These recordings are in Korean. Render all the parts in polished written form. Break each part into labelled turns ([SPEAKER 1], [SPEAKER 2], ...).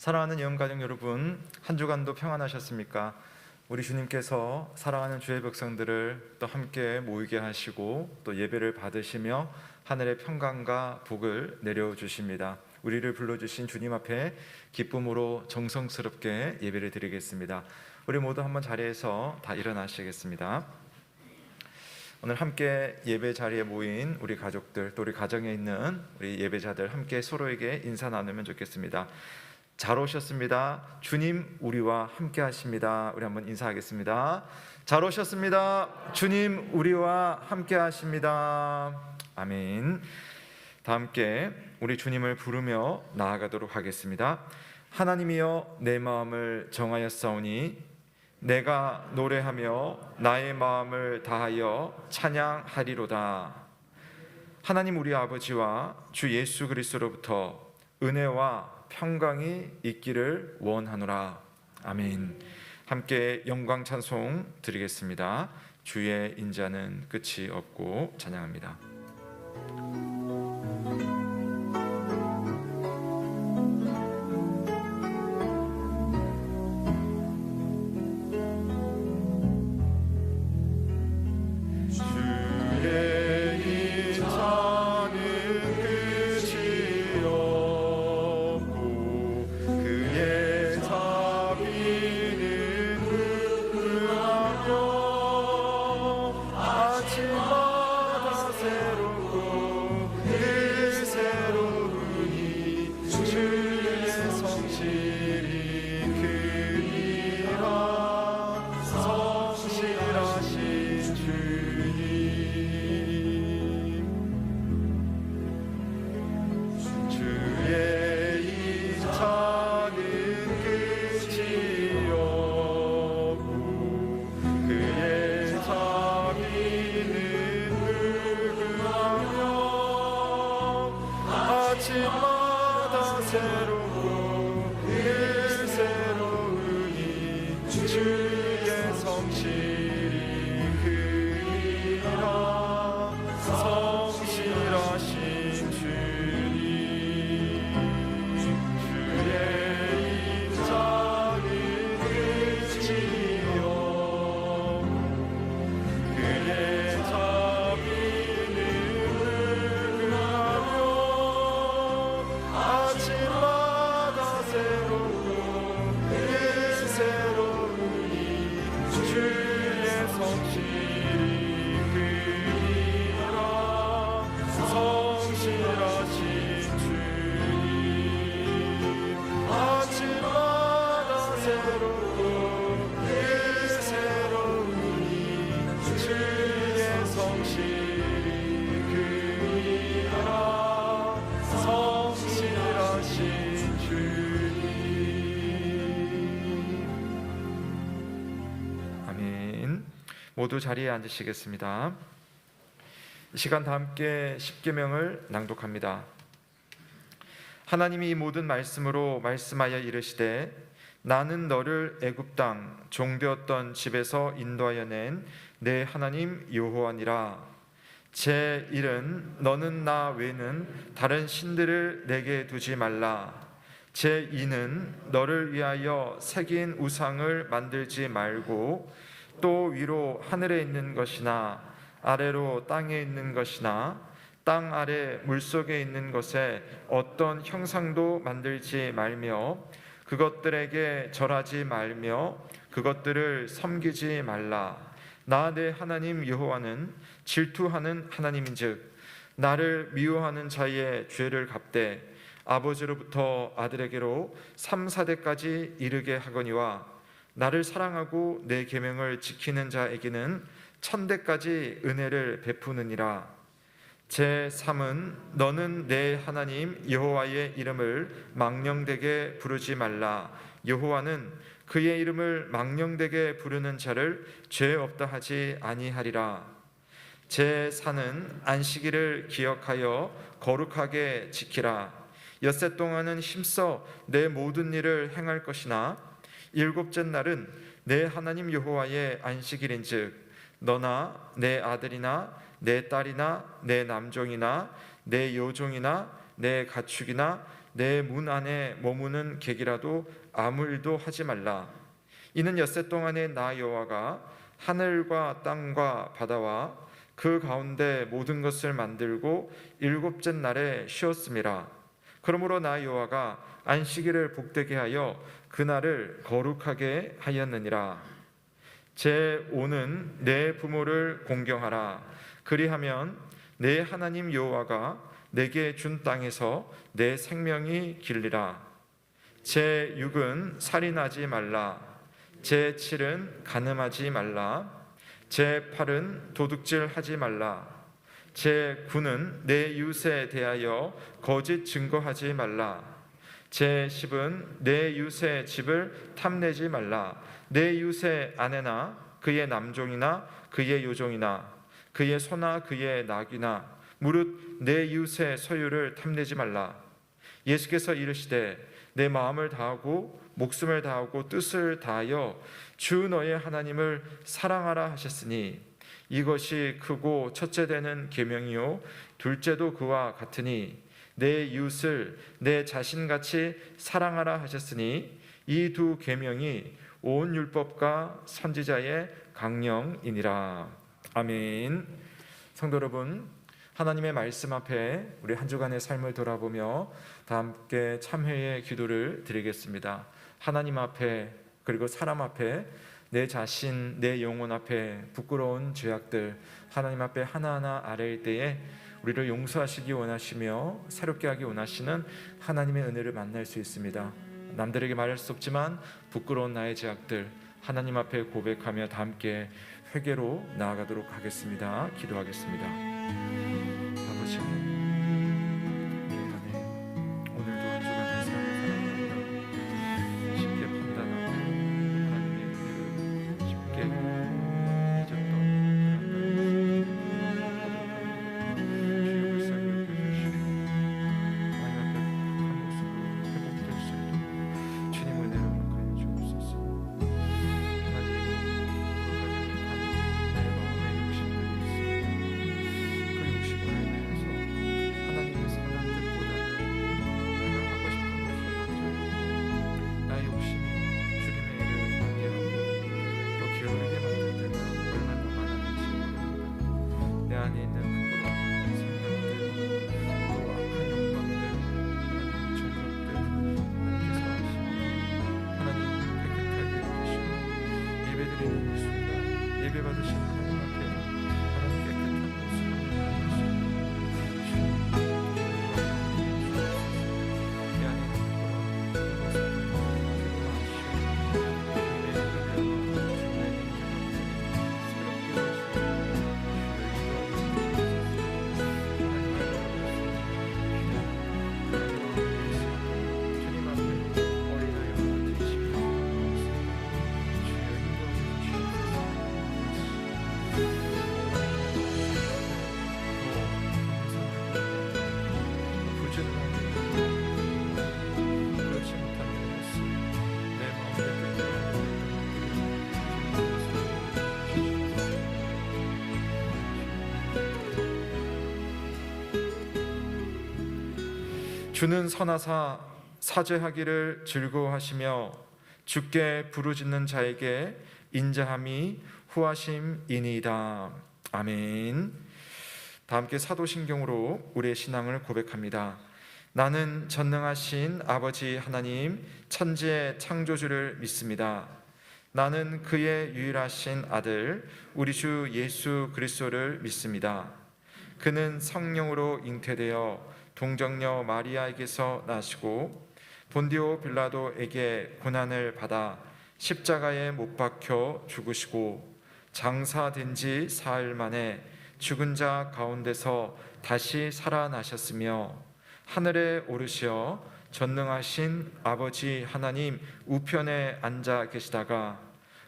[SPEAKER 1] 사랑하는 영가족 여러분, 한 주간도 평안하셨습니까? 우리 주님께서 사랑하는 주의 백성들을 또 함께 모이게 하시고 또 예배를 받으시며 하늘의 평강과 복을 내려주십니다. 우리를 불러주신 주님 앞에 기쁨으로 정성스럽게 예배를 드리겠습니다. 우리 모두 한번 자리에서 다 일어나시겠습니다. 오늘 함께 예배 자리에 모인 우리 가족들, 또 우리 가정에 있는 우리 예배자들 함께 서로에게 인사 나누면 좋겠습니다. 잘 오셨습니다. 주님 우리와 함께 하십니다. 우리 한번 인사하겠습니다. 잘 오셨습니다. 주님 우리와 함께 하십니다. 아멘. 다 함께 우리 주님을 부르며 나아가도록 하겠습니다. 하나님이여 내 마음을 정하였사오니 내가 노래하며 나의 마음을 다하여 찬양하리로다. 하나님 우리 아버지와 주 예수 그리스도로부터 은혜와 평강이 있기를 원하노라. 아멘. 함께 영광 찬송 드리겠습니다. 주의 인자는 끝이 없고 찬양합니다.
[SPEAKER 2] 아침마다 새롭고 늘 새로우니 주의 성실이 크니라. 성실하신 주님, 주의 인자는 끝이 없고 그의 자비는 무궁하며 아침마다 새롭고 늘 새로우니 주의 성실이 크니라. 성실하신 주님, 아침마다 새롭고 늘 새로우니 주의 성실이 크니라. 성실하신 주님.
[SPEAKER 1] 아멘. 모두 자리에 앉으시겠습니다. 이 시간 다 함께 십계명을 낭독합니다. 하나님이 이 모든 말씀으로 말씀하여 이르시되 나는 너를 애굽 땅 종되었던 집에서 인도하여 낸 내 하나님 여호와니라. 제 1은 너는 나 외에는 다른 신들을 내게 두지 말라. 제 2는 너를 위하여 새긴 우상을 만들지 말고 또 위로 하늘에 있는 것이나 아래로 땅에 있는 것이나 땅 아래 물속에 있는 것에 어떤 형상도 만들지 말며 그것들에게 절하지 말며 그것들을 섬기지 말라. 나 내 하나님 여호와는 질투하는 하나님인즉 나를 미워하는 자의 죄를 갚되 아버지로부터 아들에게로 3, 4대까지 이르게 하거니와 나를 사랑하고 내 계명을 지키는 자에게는 1000대까지 은혜를 베푸느니라. 제3은 너는 내 하나님 여호와의 이름을 망령되게 부르지 말라. 여호와는 그의 이름을 망령되게 부르는 자를 죄 없다 하지 아니하리라. 제4는 안식일을 기억하여 거룩하게 지키라. 엿새 동안은 힘써 내 모든 일을 행할 것이나 일곱째 날은 내 하나님 여호와의 안식일인즉 너나 내 아들이나 내 딸이나 내 남종이나 내 여종이나 내 가축이나 내 문 안에 머무는 객이라도 아무 일도 하지 말라. 이는 엿새 동안에 나 여호와가 하늘과 땅과 바다와 그 가운데 모든 것을 만들고 일곱째 날에 쉬었음이라. 그러므로 나 여호와가 안식일을 복되게 하여 그날을 거룩하게 하였느니라. 제5는 내 부모를 공경하라. 그리하면 내 하나님 여호와가 내게 준 땅에서 내 생명이 길리라. 제6은 살인하지 말라. 제7은 간음하지 말라. 제8은 도둑질하지 말라. 제9는 내 이웃에 대하여 거짓 증거하지 말라. 제10은 내 이웃의 집을 탐내지 말라. 내 이웃의 아내나 그의 남종이나 그의 여종이나 그의 소나 그의 낙이나 무릇 내 이웃의 소유를 탐내지 말라. 예수께서 이르시되 내 마음을 다하고 목숨을 다하고 뜻을 다하여 주 너의 하나님을 사랑하라 하셨으니 이것이 크고 첫째 되는 계명이요 둘째도 그와 같으니 내 이웃을 내 자신같이 사랑하라 하셨으니 이 두 계명이 온 율법과 선지자의 강령이니라. 아멘. 성도 여러분, 하나님의 말씀 앞에 우리 한 주간의 삶을 돌아보며 다 함께 참회의 기도를 드리겠습니다. 하나님 앞에 그리고 사람 앞에 내 자신, 내 영혼 앞에 부끄러운 죄악들 하나님 앞에 하나하나 아뢰일 때에 우리를 용서하시기 원하시며 새롭게 하기 원하시는 하나님의 은혜를 만날 수 있습니다. 남들에게 말할 수 없지만 부끄러운 나의 죄악들 하나님 앞에 고백하며 다 함께 회개로 나아가도록 하겠습니다. 기도하겠습니다. 아버지 오늘도 한 주간의 삶을 살아가며 쉽게 판단하고 하나님의 은혜를 쉽게 잊었던 주의 불쌍히 여겨주시고 하나님 앞에 한 모습으로 회복될 수 있도록 주님 은혜를 허락하여 주옵소서. 하나님 그것까지 못하는 나의 마음의 욕심들이 있습니다. 그 욕심으로 인하여서 하나님의 선한 뜻보다는 내가 하고 싶은 것을 먼저 나의 욕심이 주님의 일을 방해하고 또 게으르게 만들 때가 얼마나 많았는지 모릅니다. 내 안에 있는 부끄러운 생각들 또 악한 욕망들 하나님 정욕들 하나님께서 아시고 하나님 깨끗하게 해주시고 예배드리는 이 순간 예배 받으신 하나님 앞에 하나님 깨끗한 모습으로 내 안에 있는 주는 선하사 사죄하기를 즐거워하시며 주께 부르짖는 자에게 인자함이 후하심이니이다. 아멘. 다 함께 사도신경으로 우리의 신앙을 고백합니다. 나는 전능하신 아버지 하나님 천지의 창조주를 믿습니다. 나는 그의 유일하신 아들 우리 주 예수 그리스도를 믿습니다. 그는 성령으로 잉태되어 동정녀 마리아에게서 나시고 본디오 빌라도에게 고난을 받아 십자가에 못 박혀 죽으시고 장사된 지 사흘 만에 죽은 자 가운데서 다시 살아나셨으며 하늘에 오르시어 전능하신 아버지 하나님 우편에 앉아 계시다가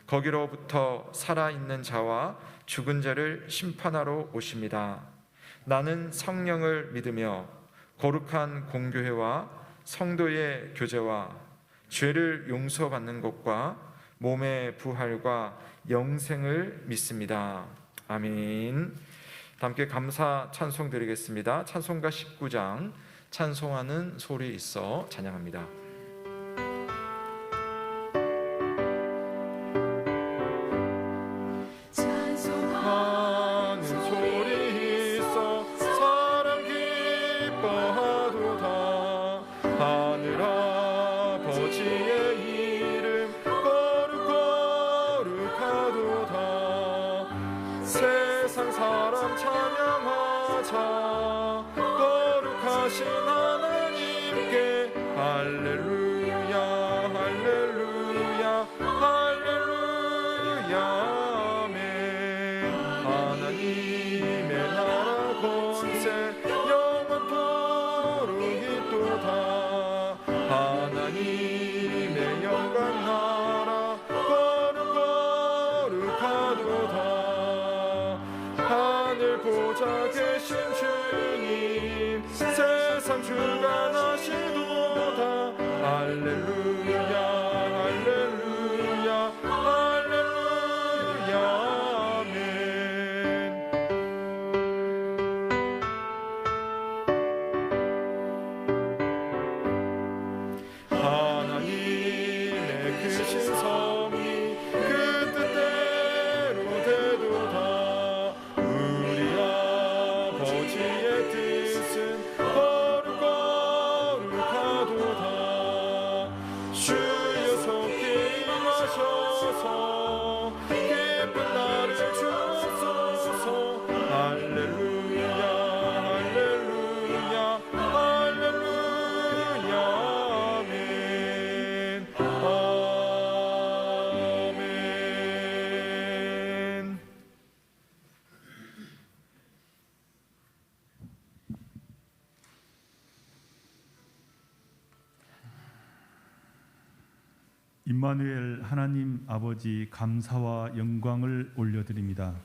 [SPEAKER 1] 거기로부터 살아있는 자와 죽은 자를 심판하러 오십니다. 나는 성령을 믿으며 거룩한 공교회와 성도의 교제와 죄를 용서받는 것과 몸의 부활과 영생을 믿습니다. 아멘. 함께 감사 찬송 드리겠습니다. 찬송가 19장 찬송하는 소리 있어 찬양합니다.
[SPEAKER 2] 찬송하는 소리 있어 사람 기뻐하도다. 하늘 아버지의 이름 거룩하도다. 세상 사람 찬양하자. 거룩하신 하나님께 할렐루야 할렐루야 할렐루야. 아멘. 하나님의 나라 권세 영원토록 있도다. 하나님의 영광 나라 거룩하도다. 하늘 보좌 계신 주님 세상 주관하시도다. 할렐루야 할렐루야 할렐루야. 아멘. 하나님의 크신 섭리 그 뜻대로 되도다. 우리 아버지의 뜻은 거룩하도다. 주여 속히 임하셔서 기쁜 날을 주옵소서. 할렐루야 할렐루야 할렐루야. 아멘 아멘.
[SPEAKER 3] 임마누엘 하나님 아버지 감사와 영광을 올려드립니다.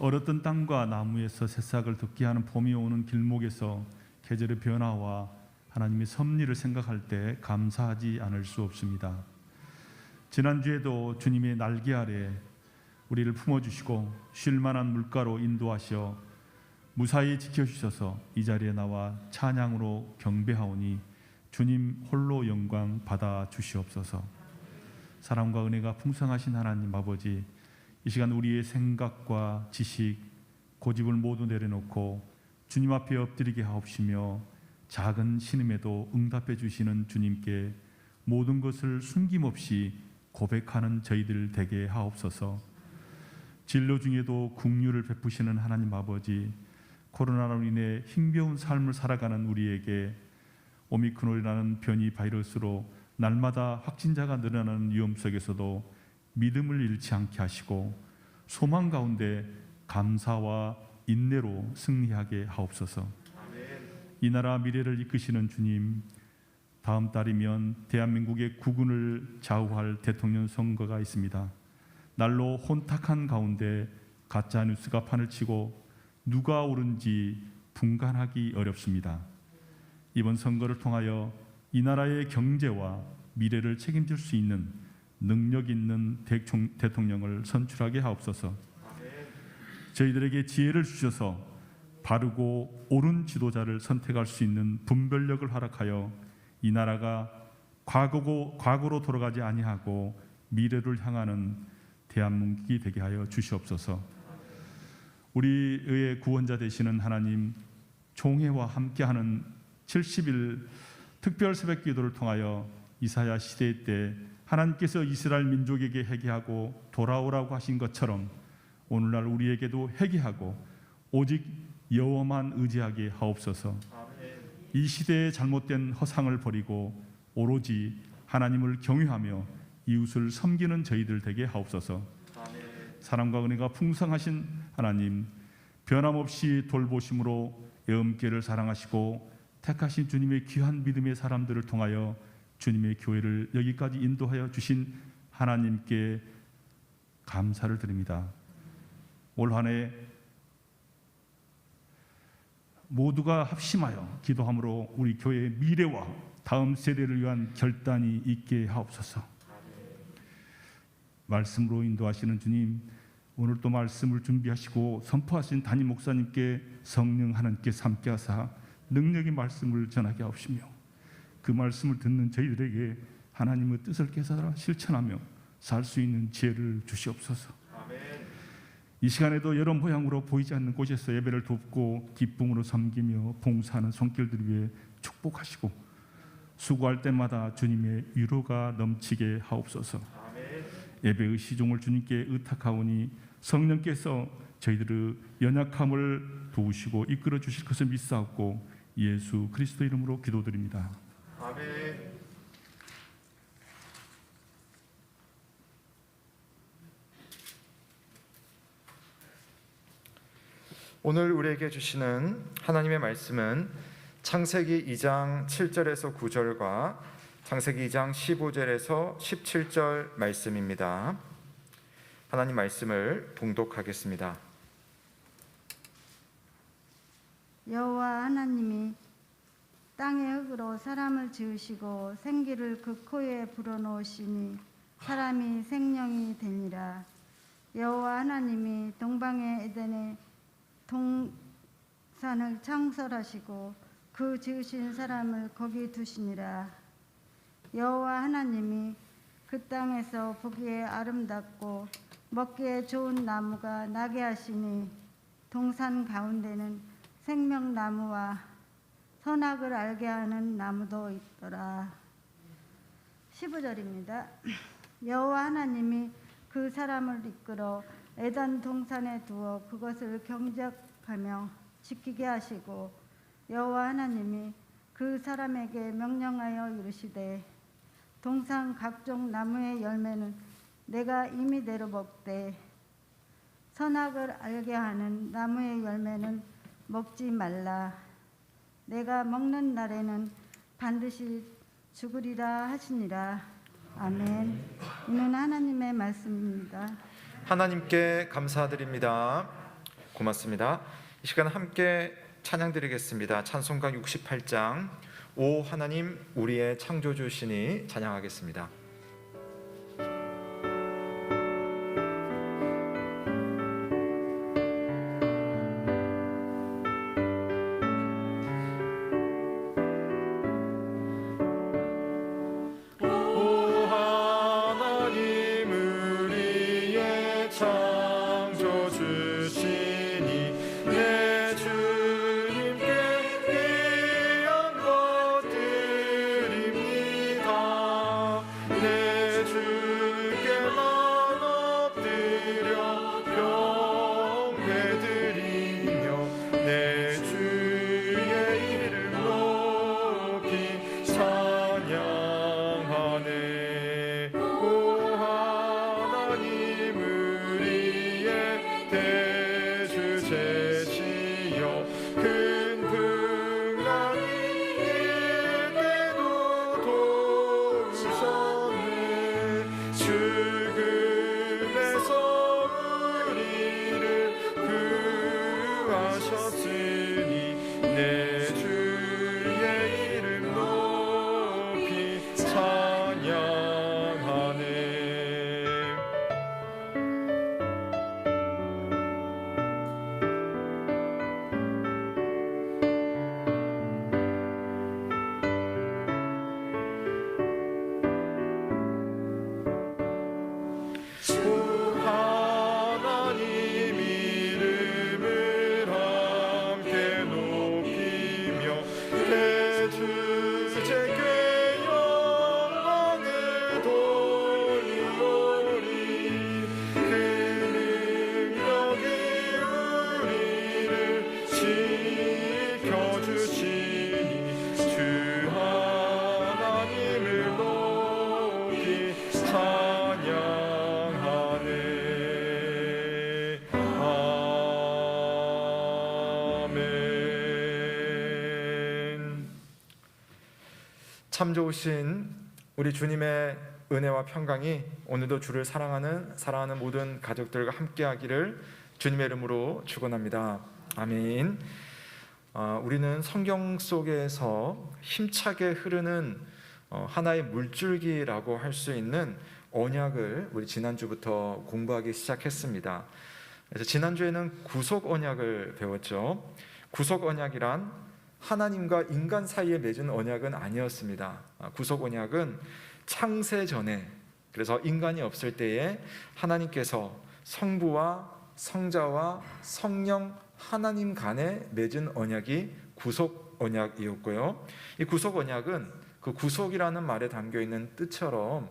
[SPEAKER 3] 얼었던 땅과 나무에서 새싹을 돋게 하는 봄이 오는 길목에서 계절의 변화와 하나님의 섭리를 생각할 때 감사하지 않을 수 없습니다. 지난주에도 주님의 날개 아래 우리를 품어주시고 쉴만한 물가로 인도하셔 무사히 지켜주셔서 이 자리에 나와 찬양으로 경배하오니 주님 홀로 영광 받아 주시옵소서. 사랑과 은혜가 풍성하신 하나님 아버지, 이 시간 우리의 생각과 지식, 고집을 모두 내려놓고 주님 앞에 엎드리게 하옵시며 작은 신음에도 응답해 주시는 주님께 모든 것을 숨김없이 고백하는 저희들 되게 하옵소서. 진로 중에도 긍휼을 베푸시는 하나님 아버지, 코로나로 인해 힘겨운 삶을 살아가는 우리에게 오미크론이라는 변이 바이러스로 날마다 확진자가 늘어나는 위험 속에서도 믿음을 잃지 않게 하시고 소망 가운데 감사와 인내로 승리하게 하옵소서. 이 나라 미래를 이끄시는 주님, 다음 달이면 대한민국의 국군을 좌우할 대통령 선거가 있습니다. 날로 혼탁한 가운데 가짜 뉴스가 판을 치고 누가 옳은지 분간하기 어렵습니다. 이번 선거를 통하여 이 나라의 경제와 미래를 책임질 수 있는 능력 있는 대통령을 선출하게 하옵소서. 저희들에게 지혜를 주셔서 바르고 옳은 지도자를 선택할 수 있는 분별력을 허락하여 이 나라가 과거로 돌아가지 아니하고 미래를 향하는 대한민국이 되게 하여 주시옵소서. 우리의 구원자 되시는 하나님, 총회와 함께하는 70일 특별 새벽 기도를 통하여 이사야 시대 때 하나님께서 이스라엘 민족에게 회개하고 돌아오라고 하신 것처럼 오늘날 우리에게도 회개하고 오직 여호와만 의지하게 하옵소서. 이 시대의 잘못된 허상을 버리고 오로지 하나님을 경외하며 이웃을 섬기는 저희들 되게 하옵소서. 사랑과 은혜가 풍성하신 하나님, 변함없이 돌보심으로 애엄교회를 사랑하시고 택하신 주님의 귀한 믿음의 사람들을 통하여 주님의 교회를 여기까지 인도하여 주신 하나님께 감사를 드립니다. 올 한 해 모두가 합심하여 기도함으로 우리 교회의 미래와 다음 세대를 위한 결단이 있게 하옵소서. 말씀으로 인도하시는 주님, 오늘 또 말씀을 준비하시고 선포하신 담임 목사님께 성령 하나님께서 함께하사 능력의 말씀을 전하게 하옵시며 그 말씀을 듣는 저희들에게 하나님의 뜻을 깨달아 실천하며 살 수 있는 지혜를 주시옵소서. 이 시간에도 여러 모양으로 보이지 않는 곳에서 예배를 돕고 기쁨으로 섬기며 봉사하는 손길들 위해 축복하시고 수고할 때마다 주님의 위로가 넘치게 하옵소서. 예배의 시종을 주님께 의탁하오니 성령께서 저희들의 연약함을 도우시고 이끌어 주실 것을 믿사옵고 예수 그리스도 이름으로 기도드립니다.
[SPEAKER 1] 아멘. 오늘 우리에게 주시는 하나님의 말씀은 창세기 2장 7절에서 9절과 창세기 2장 15절에서 17절 말씀입니다. 하나님 말씀을 봉독하겠습니다.
[SPEAKER 4] 여호와 하나님이 땅의 흙으로 사람을 지으시고 생기를 그 코에 불어넣으시니 사람이 생명이 되니라. 여호와 하나님이 동방의 에덴에 동산을 창설하시고 그 지으신 사람을 거기 두시니라. 여호와 하나님이 그 땅에서 보기에 아름답고 먹기에 좋은 나무가 나게 하시니 동산 가운데는 생명나무와 선악을 알게 하는 나무도 있더라. 15절입니다. 여호와 하나님이 그 사람을 이끌어 에덴 동산에 두어 그것을 경작하며 지키게 하시고 여호와 하나님이 그 사람에게 명령하여 이르시되 동산 각종 나무의 열매는 내가 임의대로 먹되 선악을 알게 하는 나무의 열매는 먹지 말라. 내가 먹는 날에는 반드시 죽으리라 하시니라. 아멘. 이는 하나님의 말씀입니다.
[SPEAKER 1] 하나님께 감사드립니다. 고맙습니다. 이 시간 함께 찬양드리겠습니다. 찬송가 68장 오 하나님 우리의 창조주시니 찬양하겠습니다.
[SPEAKER 2] 오
[SPEAKER 1] 참 좋으신 우리 주님의 은혜와 평강이 오늘도 주를 사랑하는 모든 가족들과 함께하기를 주님의 이름으로 축원합니다. 아멘. 우리는 성경 속에서 힘차게 흐르는 하나의 물줄기라고 할 수 있는 언약을 우리 지난주부터 공부하기 시작했습니다. 그래서 지난주에는 구속 언약을 배웠죠. 구속 언약이란 하나님과 인간 사이에 맺은 언약은 아니었습니다. 구속 언약은 창세 전에, 그래서 인간이 없을 때에 하나님께서 성부와 성자와 성령 하나님 간에 맺은 언약이 구속 언약이었고요. 이 구속 언약은 그 구속이라는 말에 담겨 있는 뜻처럼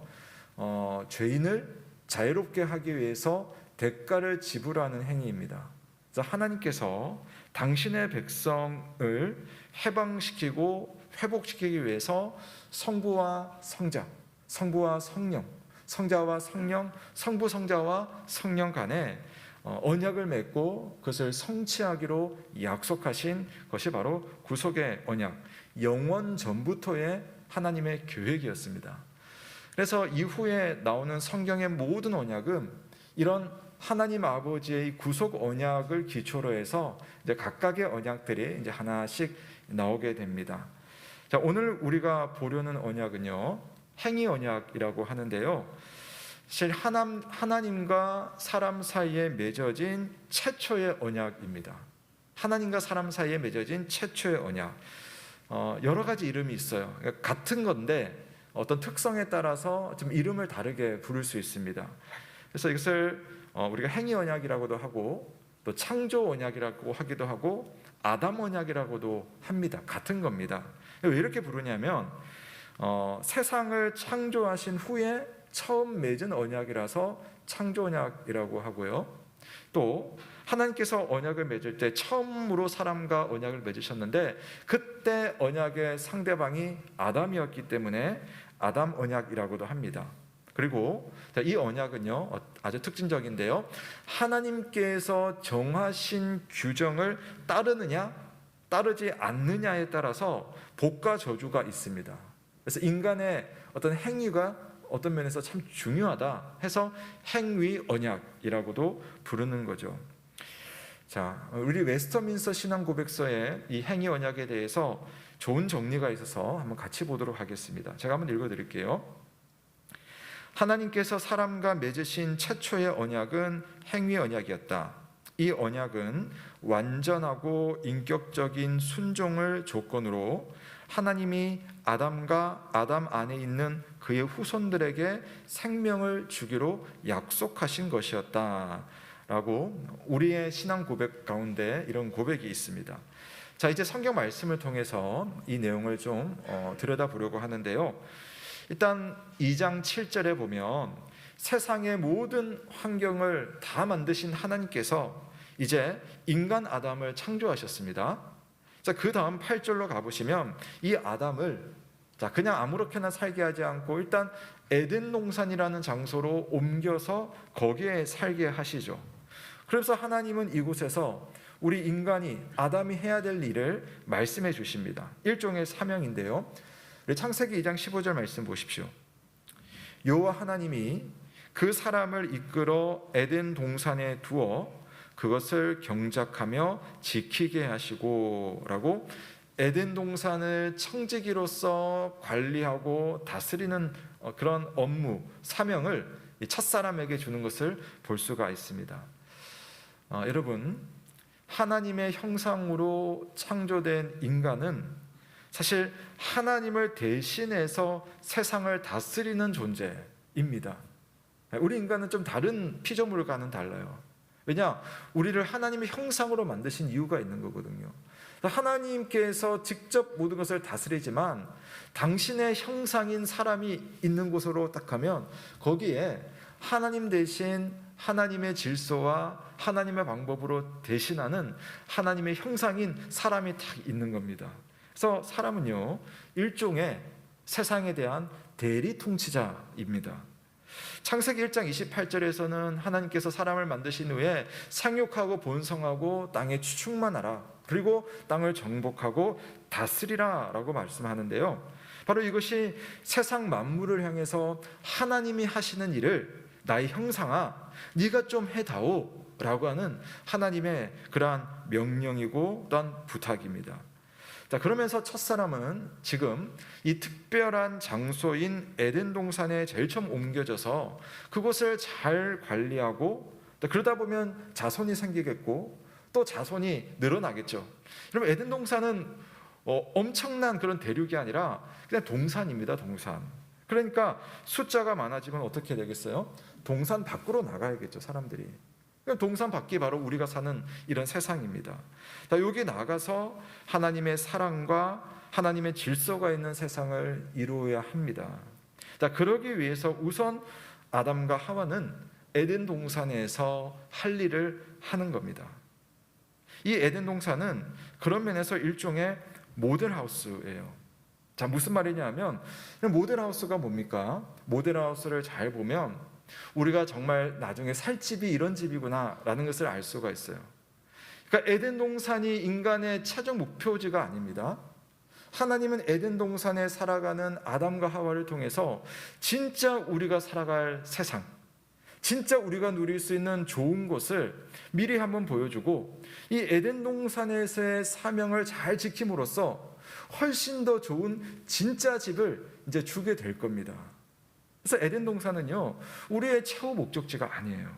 [SPEAKER 1] 죄인을 자유롭게 하기 위해서 대가를 지불하는 행위입니다. 그래서 하나님께서 당신의 백성을 해방시키고 회복시키기 위해서 성부와 성자, 성부와 성령, 성자와 성령, 성부 성자와 성령 간에 언약을 맺고 그것을 성취하기로 약속하신 것이 바로 구속의 언약, 영원 전부터의 하나님의 계획이었습니다. 그래서 이후에 나오는 성경의 모든 언약은 이런 하나님 아버지의 구속 언약을 기초로 해서 이제 각각의 언약들이 이제 하나씩 나오게 됩니다. 자, 오늘 우리가 보려는 언약은요, 행위 언약이라고 하는데요. 사실 하나님과 사람 사이에 맺어진 최초의 언약입니다. 하나님과 사람 사이에 맺어진 최초의 언약. 여러 가지 이름이 있어요. 그러니까 같은 건데 어떤 특성에 따라서 좀 이름을 다르게 부를 수 있습니다. 그래서 이것을 우리가 행위 언약이라고도 하고 또 창조 언약이라고 하기도 하고 아담 언약이라고도 합니다. 같은 겁니다. 왜 이렇게 부르냐면 세상을 창조하신 후에 처음 맺은 언약이라서 창조 언약이라고 하고요. 또 하나님께서 언약을 맺을 때 처음으로 사람과 언약을 맺으셨는데 그때 언약의 상대방이 아담이었기 때문에 아담 언약이라고도 합니다. 그리고 이 언약은요, 아주 특징적인데요, 하나님께서 정하신 규정을 따르느냐 따르지 않느냐에 따라서 복과 저주가 있습니다. 그래서 인간의 어떤 행위가 어떤 면에서 참 중요하다 해서 행위 언약이라고도 부르는 거죠. 자, 우리 웨스터민스터 신앙 고백서에 이 행위 언약에 대해서 좋은 정리가 있어서 한번 같이 보도록 하겠습니다. 제가 한번 읽어드릴게요. 하나님께서 사람과 맺으신 최초의 언약은 행위 언약이었다. 이 언약은 완전하고 인격적인 순종을 조건으로 하나님이 아담과 아담 안에 있는 그의 후손들에게 생명을 주기로 약속하신 것이었다 라고 우리의 신앙 고백 가운데 이런 고백이 있습니다. 자, 이제 성경 말씀을 통해서 이 내용을 좀 들여다보려고 하는데요. 일단 2장 7절에 보면 세상의 모든 환경을 다 만드신 하나님께서 이제 인간 아담을 창조하셨습니다. 자, 그 다음 8절로 가보시면 이 아담을 그냥 아무렇게나 살게 하지 않고 일단 에덴 동산이라는 장소로 옮겨서 거기에 살게 하시죠. 그래서 하나님은 이곳에서 우리 인간이 아담이 해야 될 일을 말씀해 주십니다. 일종의 사명인데요. 창세기 2장 15절 말씀 보십시오. 여호와 하나님이 그 사람을 이끌어 에덴 동산에 두어 그것을 경작하며 지키게 하시고 라고 에덴 동산을 청지기로서 관리하고 다스리는 그런 업무, 사명을 첫사람에게 주는 것을 볼 수가 있습니다. 여러분, 하나님의 형상으로 창조된 인간은 사실 하나님을 대신해서 세상을 다스리는 존재입니다. 우리 인간은 좀 다른 피조물과는 달라요. 왜냐? 우리를 하나님의 형상으로 만드신 이유가 있는 거거든요. 하나님께서 직접 모든 것을 다스리지만 당신의 형상인 사람이 있는 곳으로 딱 가면 거기에 하나님 대신 하나님의 질서와 하나님의 방법으로 대신하는 하나님의 형상인 사람이 딱 있는 겁니다. 그래서 사람은요, 일종의 세상에 대한 대리 통치자입니다. 창세기 1장 28절에서는 하나님께서 사람을 만드신 후에 생육하고 번성하고 땅에 추충만하라, 그리고 땅을 정복하고 다스리라 라고 말씀하는데요, 바로 이것이 세상 만물을 향해서 하나님이 하시는 일을 나의 형상아 네가 좀 해다오 라고 하는 하나님의 그러한 명령이고 또한 부탁입니다. 자, 그러면서 첫사람은 지금 이 특별한 장소인 에덴 동산에 제일 처음 옮겨져서 그곳을 잘 관리하고 그러다 보면 자손이 생기겠고 또 자손이 늘어나겠죠. 여러분, 에덴 동산은 엄청난 그런 대륙이 아니라 그냥 동산입니다. 동산. 그러니까 숫자가 많아지면 어떻게 되겠어요? 동산 밖으로 나가야겠죠, 사람들이. 동산 밖이 바로 우리가 사는 이런 세상입니다. 여기 나가서 하나님의 사랑과 하나님의 질서가 있는 세상을 이루어야 합니다. 그러기 위해서 우선 아담과 하와는 에덴 동산에서 할 일을 하는 겁니다. 이 에덴 동산은 그런 면에서 일종의 모델하우스예요. 자, 무슨 말이냐면 모델하우스가 뭡니까? 모델하우스를 잘 보면 우리가 정말 나중에 살 집이 이런 집이구나 라는 것을 알 수가 있어요. 그러니까 에덴 동산이 인간의 최종 목표지가 아닙니다. 하나님은 에덴 동산에 살아가는 아담과 하와를 통해서 진짜 우리가 살아갈 세상, 진짜 우리가 누릴 수 있는 좋은 곳을 미리 한번 보여주고 이 에덴 동산에서의 사명을 잘 지킴으로써 훨씬 더 좋은 진짜 집을 이제 주게 될 겁니다. 그래서 에덴 동산은요, 우리의 최후 목적지가 아니에요.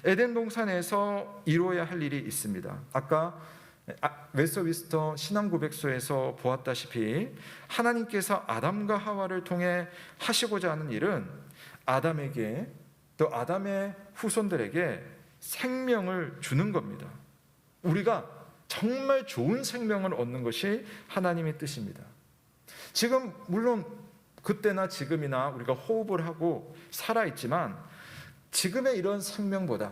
[SPEAKER 1] 에덴 동산에서 이루어야 할 일이 있습니다. 아까 웨스터미스터 신앙고백서에서 보았다시피 하나님께서 아담과 하와를 통해 하시고자 하는 일은 아담에게 또 아담의 후손들에게 생명을 주는 겁니다. 우리가 정말 좋은 생명을 얻는 것이 하나님의 뜻입니다. 지금 물론 그때나 지금이나 우리가 호흡을 하고 살아있지만 지금의 이런 생명보다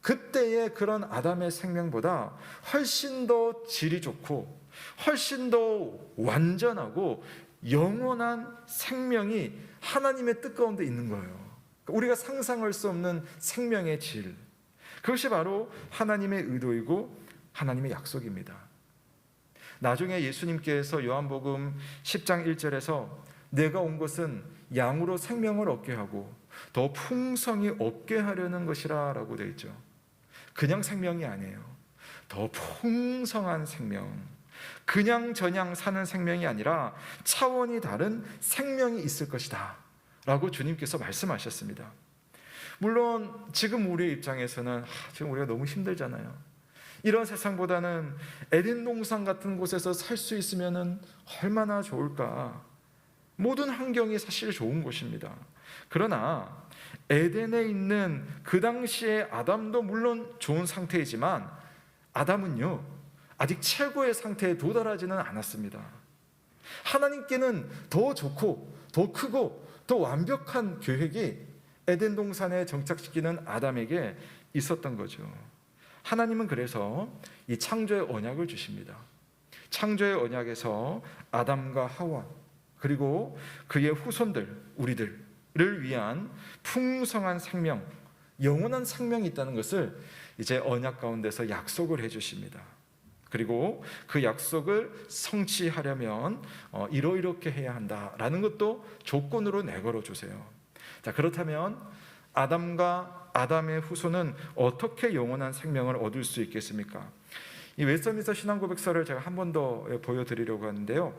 [SPEAKER 1] 그때의 그런 아담의 생명보다 훨씬 더 질이 좋고 훨씬 더 완전하고 영원한 생명이 하나님의 뜻 가운데 있는 거예요. 우리가 상상할 수 없는 생명의 질, 그것이 바로 하나님의 의도이고 하나님의 약속입니다. 나중에 예수님께서 요한복음 10장 1절에서 내가 온 것은 양으로 생명을 얻게 하고 더 풍성히 얻게 하려는 것이라 라고 되어 있죠. 그냥 생명이 아니에요. 더 풍성한 생명, 그냥 저냥 사는 생명이 아니라 차원이 다른 생명이 있을 것이다 라고 주님께서 말씀하셨습니다. 물론 지금 우리의 입장에서는 지금 우리가 너무 힘들잖아요. 이런 세상보다는 에덴 동산 같은 곳에서 살 수 있으면 얼마나 좋을까. 모든 환경이 사실 좋은 곳입니다. 그러나 에덴에 있는 그 당시에 아담도 물론 좋은 상태이지만 아담은요, 아직 최고의 상태에 도달하지는 않았습니다. 하나님께는 더 좋고 더 크고 더 완벽한 계획이 에덴 동산에 정착시키는 아담에게 있었던 거죠. 하나님은 그래서 이 창조의 언약을 주십니다. 창조의 언약에서 아담과 하와 그리고 그의 후손들, 우리들을 위한 풍성한 생명, 영원한 생명이 있다는 것을 이제 언약 가운데서 약속을 해주십니다. 그리고 그 약속을 성취하려면 이렇게 해야 한다라는 것도 조건으로 내걸어 주세요. 자, 그렇다면 아담과 아담의 후손은 어떻게 영원한 생명을 얻을 수 있겠습니까? 이 웨스터민스터 신앙고백서를 제가 한 번 더 보여드리려고 하는데요.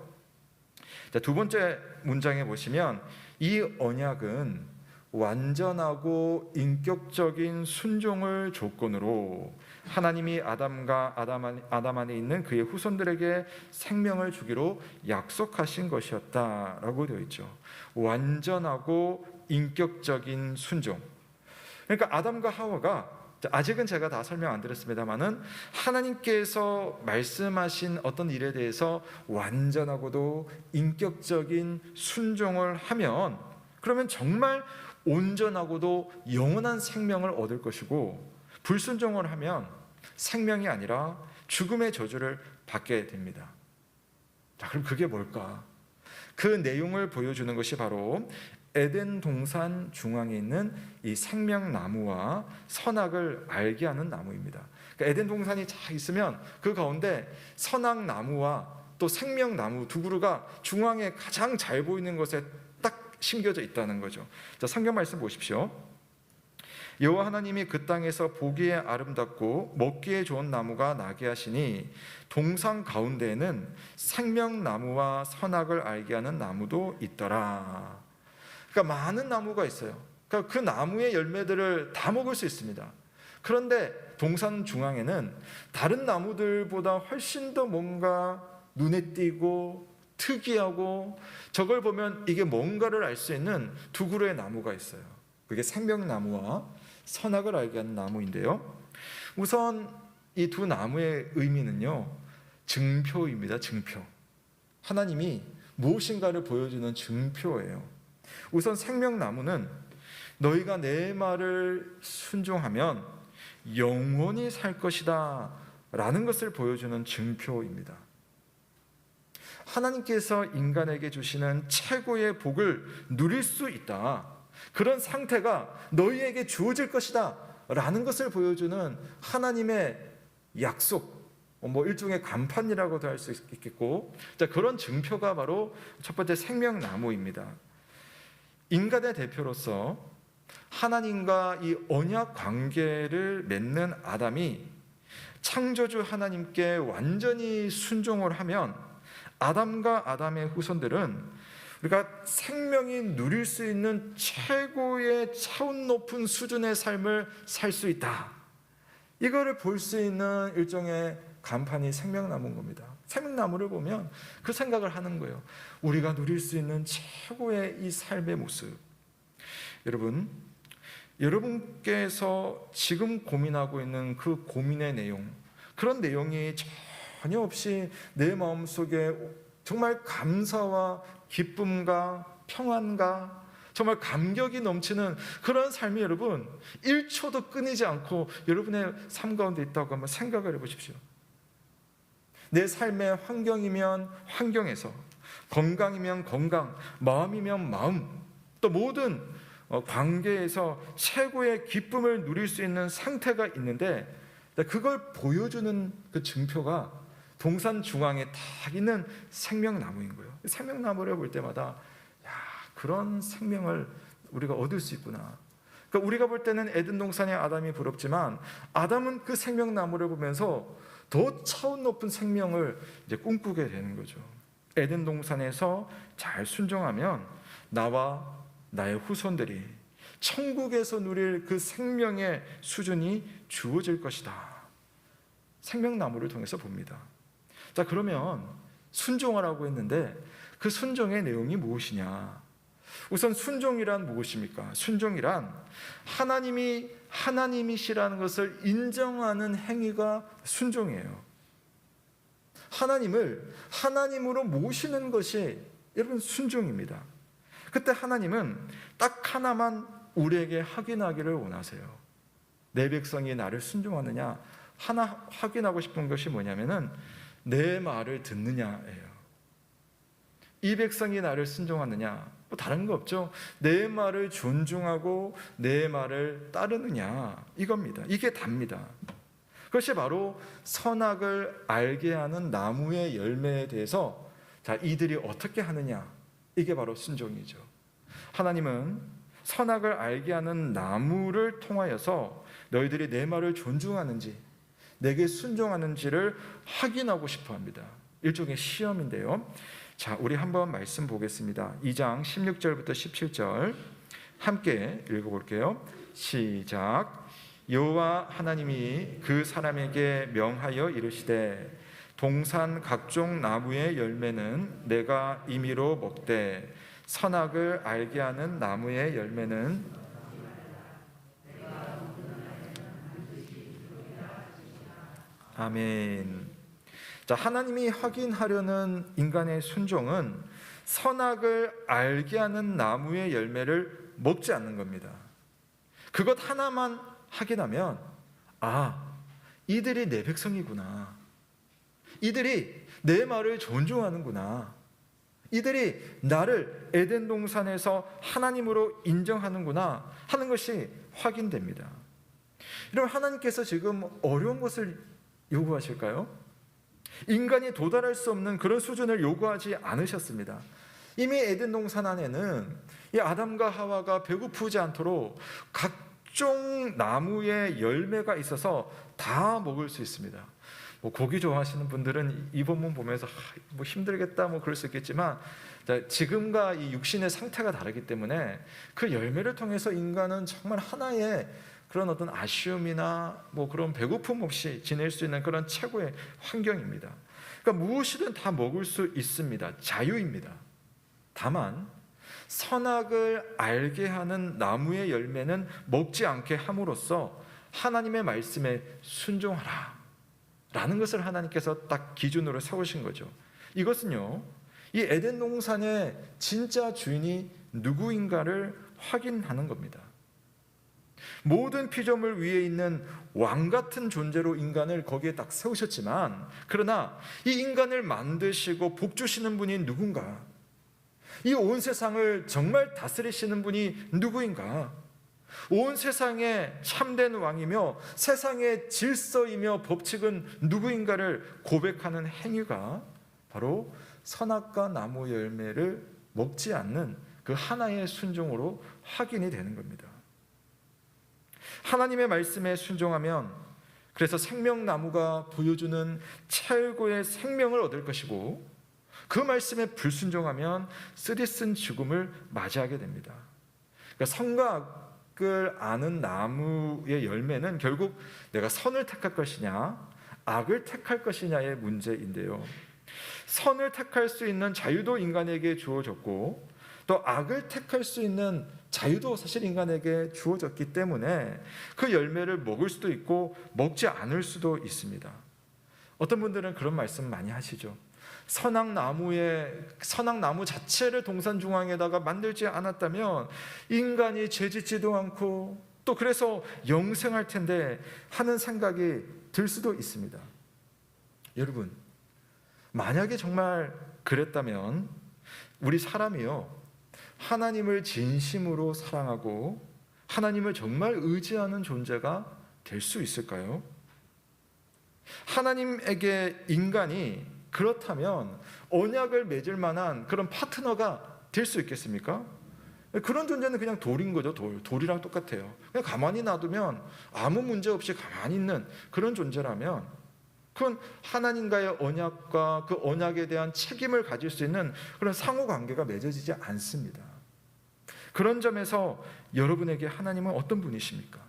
[SPEAKER 1] 자, 두 번째 문장에 보시면 이 언약은 완전하고 인격적인 순종을 조건으로 하나님이 아담 안에 있는 그의 후손들에게 생명을 주기로 약속하신 것이었다라고 되어 있죠. 완전하고 인격적인 순종. 그러니까 아담과 하와가 아직은 제가 다 설명 안 드렸습니다만은 하나님께서 말씀하신 어떤 일에 대해서 완전하고도 인격적인 순종을 하면 그러면 정말 온전하고도 영원한 생명을 얻을 것이고 불순종을 하면 생명이 아니라 죽음의 저주를 받게 됩니다. 자, 그럼 그게 뭘까? 그 내용을 보여주는 것이 바로 에덴 동산 중앙에 있는 이 생명나무와 선악을 알게 하는 나무입니다. 그러니까 에덴 동산이 쫙 있으면 그 가운데 선악나무와 또 생명나무 두 그루가 중앙에 가장 잘 보이는 곳에 딱 심겨져 있다는 거죠. 자, 성경 말씀 보십시오. 여호와 하나님이 그 땅에서 보기에 아름답고 먹기에 좋은 나무가 나게 하시니 동산 가운데에는 생명나무와 선악을 알게 하는 나무도 있더라. 그러니까 많은 나무가 있어요. 그러니까 그 나무의 열매들을 다 먹을 수 있습니다. 그런데 동산 중앙에는 다른 나무들보다 훨씬 더 뭔가 눈에 띄고 특이하고 저걸 보면 이게 뭔가를 알 수 있는 두 그루의 나무가 있어요. 그게 생명나무와 선악을 알게 하는 나무인데요. 우선 이 두 나무의 의미는요, 증표입니다. 증표. 하나님이 무엇인가를 보여주는 증표예요. 우선 생명나무는 너희가 내 말을 순종하면 영원히 살 것이다 라는 것을 보여주는 증표입니다. 하나님께서 인간에게 주시는 최고의 복을 누릴 수 있다, 그런 상태가 너희에게 주어질 것이다 라는 것을 보여주는 하나님의 약속, 일종의 간판이라고도 할 수 있겠고, 자, 그런 증표가 바로 첫 번째 생명나무입니다. 인간의 대표로서 하나님과 이 언약 관계를 맺는 아담이 창조주 하나님께 완전히 순종을 하면 아담과 아담의 후손들은 우리가 생명이 누릴 수 있는 최고의 차원 높은 수준의 삶을 살 수 있다. 이거를 볼 수 있는 일종의 간판이 생명나무인 겁니다. 생명나무를 보면 그 생각을 하는 거예요. 우리가 누릴 수 있는 최고의 이 삶의 모습. 여러분께서 지금 고민하고 있는 그 고민의 내용, 그런 내용이 전혀 없이 내 마음속에 정말 감사와 기쁨과 평안과 정말 감격이 넘치는 그런 삶이 여러분 1초도 끊이지 않고 여러분의 삶 가운데 있다고 한번 생각을 해보십시오. 내 삶의 환경이면 환경에서, 건강이면 건강, 마음이면 마음, 또 모든 관계에서 최고의 기쁨을 누릴 수 있는 상태가 있는데, 그걸 보여주는 그 증표가 동산 중앙에 딱 있는 생명나무인 거예요. 생명나무를 볼 때마다 그런 생명을 우리가 얻을 수 있구나. 그러니까 우리가 볼 때는 에덴 동산의 아담이 부럽지만 아담은 그 생명나무를 보면서 더 차원 높은 생명을 이제 꿈꾸게 되는 거죠. 에덴 동산에서 잘 순종하면 나와 나의 후손들이 천국에서 누릴 그 생명의 수준이 주어질 것이다. 생명나무를 통해서 봅니다. 자, 그러면 순종하라고 했는데 그 순종의 내용이 무엇이냐? 우선 순종이란 무엇입니까? 순종이란 하나님이 하나님이시라는 것을 인정하는 행위가 순종이에요. 하나님을 하나님으로 모시는 것이 여러분 순종입니다. 그때 하나님은 딱 하나만 우리에게 확인하기를 원하세요. 내 백성이 나를 순종하느냐, 하나 확인하고 싶은 것이 뭐냐면은 내 말을 듣느냐예요. 이 백성이 나를 순종하느냐, 뭐 다른 거 없죠. 내 말을 존중하고 내 말을 따르느냐, 이겁니다. 이게 답니다. 그것이 바로 선악을 알게 하는 나무의 열매에 대해서 자, 이들이 어떻게 하느냐, 이게 바로 순종이죠. 하나님은 선악을 알게 하는 나무를 통하여서 너희들이 내 말을 존중하는지 내게 순종하는지를 확인하고 싶어 합니다. 일종의 시험인데요. 자, 우리 한번 말씀 보겠습니다. 2장 16절부터 17절 함께 읽어볼게요. 시작. 여호와 하나님이 그 사람에게 명하여 이르시되 동산 각종 나무의 열매는 내가 임의로 먹되 선악을 알게 하는 나무의 열매는 아멘. 자, 하나님이 확인하려는 인간의 순종은 선악을 알게 하는 나무의 열매를 먹지 않는 겁니다. 그것 하나만 확인하면 이들이 내 백성이구나. 이들이 내 말을 존중하는구나. 이들이 나를 에덴 동산에서 하나님으로 인정하는구나 하는 것이 확인됩니다. 여러분, 하나님께서 지금 어려운 것을 요구하실까요? 인간이 도달할 수 없는 그런 수준을 요구하지 않으셨습니다. 이미 에덴 동산 안에는 이 아담과 하와가 배고프지 않도록 각종 나무의 열매가 있어서 다 먹을 수 있습니다. 뭐 고기 좋아하시는 분들은 이 본문 보면서 뭐 힘들겠다 뭐 그럴 수 있겠지만, 지금과 이 육신의 상태가 다르기 때문에 그 열매를 통해서 인간은 정말 하나의 그런 어떤 아쉬움이나 뭐 그런 배고픔 없이 지낼 수 있는 그런 최고의 환경입니다. 그러니까 무엇이든 다 먹을 수 있습니다. 자유입니다. 다만 선악을 알게 하는 나무의 열매는 먹지 않게 함으로써 하나님의 말씀에 순종하라 라는 것을 하나님께서 딱 기준으로 세우신 거죠. 이것은요, 이 에덴 동산의 진짜 주인이 누구인가를 확인하는 겁니다. 모든 피조물 위에 있는 왕 같은 존재로 인간을 거기에 딱 세우셨지만, 그러나 이 인간을 만드시고 복주시는 분이 누군가, 이 온 세상을 정말 다스리시는 분이 누구인가, 온 세상의 참된 왕이며 세상의 질서이며 법칙은 누구인가를 고백하는 행위가 바로 선악과 나무 열매를 먹지 않는 그 하나의 순종으로 확인이 되는 겁니다. 하나님의 말씀에 순종하면 그래서 생명나무가 보여주는 최고의 생명을 얻을 것이고, 그 말씀에 불순종하면 쓰디쓴 죽음을 맞이하게 됩니다. 그러니까 선과 악을 아는 나무의 열매는 결국 내가 선을 택할 것이냐 악을 택할 것이냐의 문제인데요, 선을 택할 수 있는 자유도 인간에게 주어졌고 또 악을 택할 수 있는 자유도 사실 인간에게 주어졌기 때문에 그 열매를 먹을 수도 있고 먹지 않을 수도 있습니다. 어떤 분들은 그런 말씀 많이 하시죠. 선악나무 자체를 동산 중앙에다가 만들지 않았다면 인간이 죄짓지도 않고 또 그래서 영생할 텐데 하는 생각이 들 수도 있습니다. 여러분, 만약에 정말 그랬다면 우리 사람이요, 하나님을 진심으로 사랑하고 하나님을 정말 의지하는 존재가 될 수 있을까요? 하나님에게 인간이 그렇다면 언약을 맺을 만한 그런 파트너가 될 수 있겠습니까? 그런 존재는 그냥 돌인 거죠. 돌이랑 똑같아요. 그냥 가만히 놔두면 아무 문제 없이 가만히 있는 그런 존재라면 그건 하나님과의 언약과 그 언약에 대한 책임을 가질 수 있는 그런 상호관계가 맺어지지 않습니다. 그런 점에서 여러분에게 하나님은 어떤 분이십니까?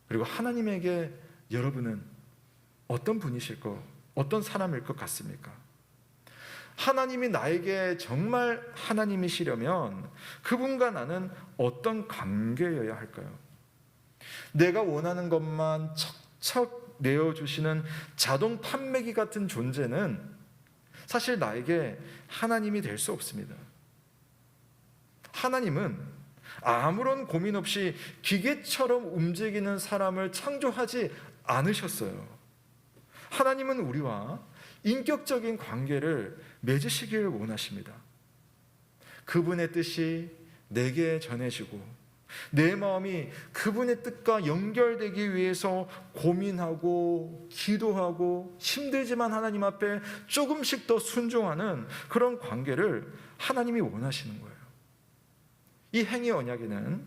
[SPEAKER 1] 그리고 하나님에게 여러분은 어떤 분이실 것, 어떤 사람일 것 같습니까? 하나님이 나에게 정말 하나님이시려면 그분과 나는 어떤 관계여야 할까요? 내가 원하는 것만 척척 내어주시는 자동 판매기 같은 존재는 사실 나에게 하나님이 될 수 없습니다. 하나님은 아무런 고민 없이 기계처럼 움직이는 사람을 창조하지 않으셨어요. 하나님은 우리와 인격적인 관계를 맺으시길 원하십니다. 그분의 뜻이 내게 전해지고 내 마음이 그분의 뜻과 연결되기 위해서 고민하고 기도하고 힘들지만 하나님 앞에 조금씩 더 순종하는 그런 관계를 하나님이 원하시는 거예요. 이 행위 언약에는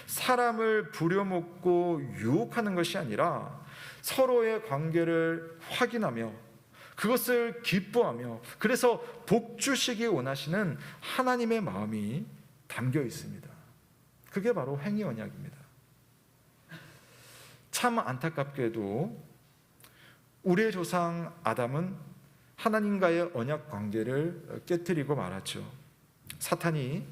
[SPEAKER 1] 사람을 부려먹고 유혹하는 것이 아니라 서로의 관계를 확인하며 그것을 기뻐하며 그래서 복 주시기 원하시는 하나님의 마음이 담겨 있습니다. 그게 바로 행위 언약입니다. 참 안타깝게도 우리의 조상 아담은 하나님과의 언약 관계를 깨뜨리고 말았죠. 사탄이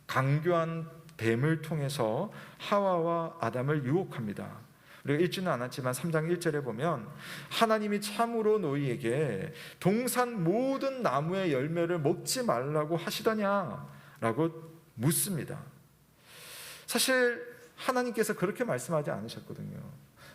[SPEAKER 1] 강교한 뱀을 통해서 하와와 아담을 유혹합니다. 우리가 읽지는 않았지만 3장 1절에 보면 하나님이 참으로 너희에게 동산 모든 나무의 열매를 먹지 말라고 하시더냐라고 묻습니다. 사실 하나님께서 그렇게 말씀하지 않으셨거든요.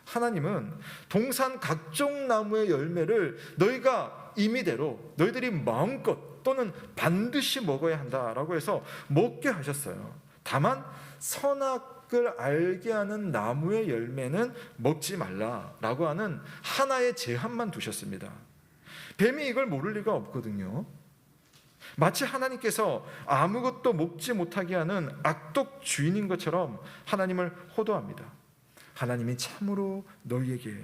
[SPEAKER 1] 하나님은 동산 각종 나무의 열매를 너희가 임의대로 너희들이 마음껏 또는 반드시 먹어야 한다라고 해서 먹게 하셨어요. 다만 선악을 알게 하는 나무의 열매는 먹지 말라라고 하는 하나의 제한만 두셨습니다. 뱀이 이걸 모를 리가 없거든요. 마치 하나님께서 아무것도 먹지 못하게 하는 악독 주인인 것처럼 하나님을 호도합니다. 하나님이 참으로 너희에게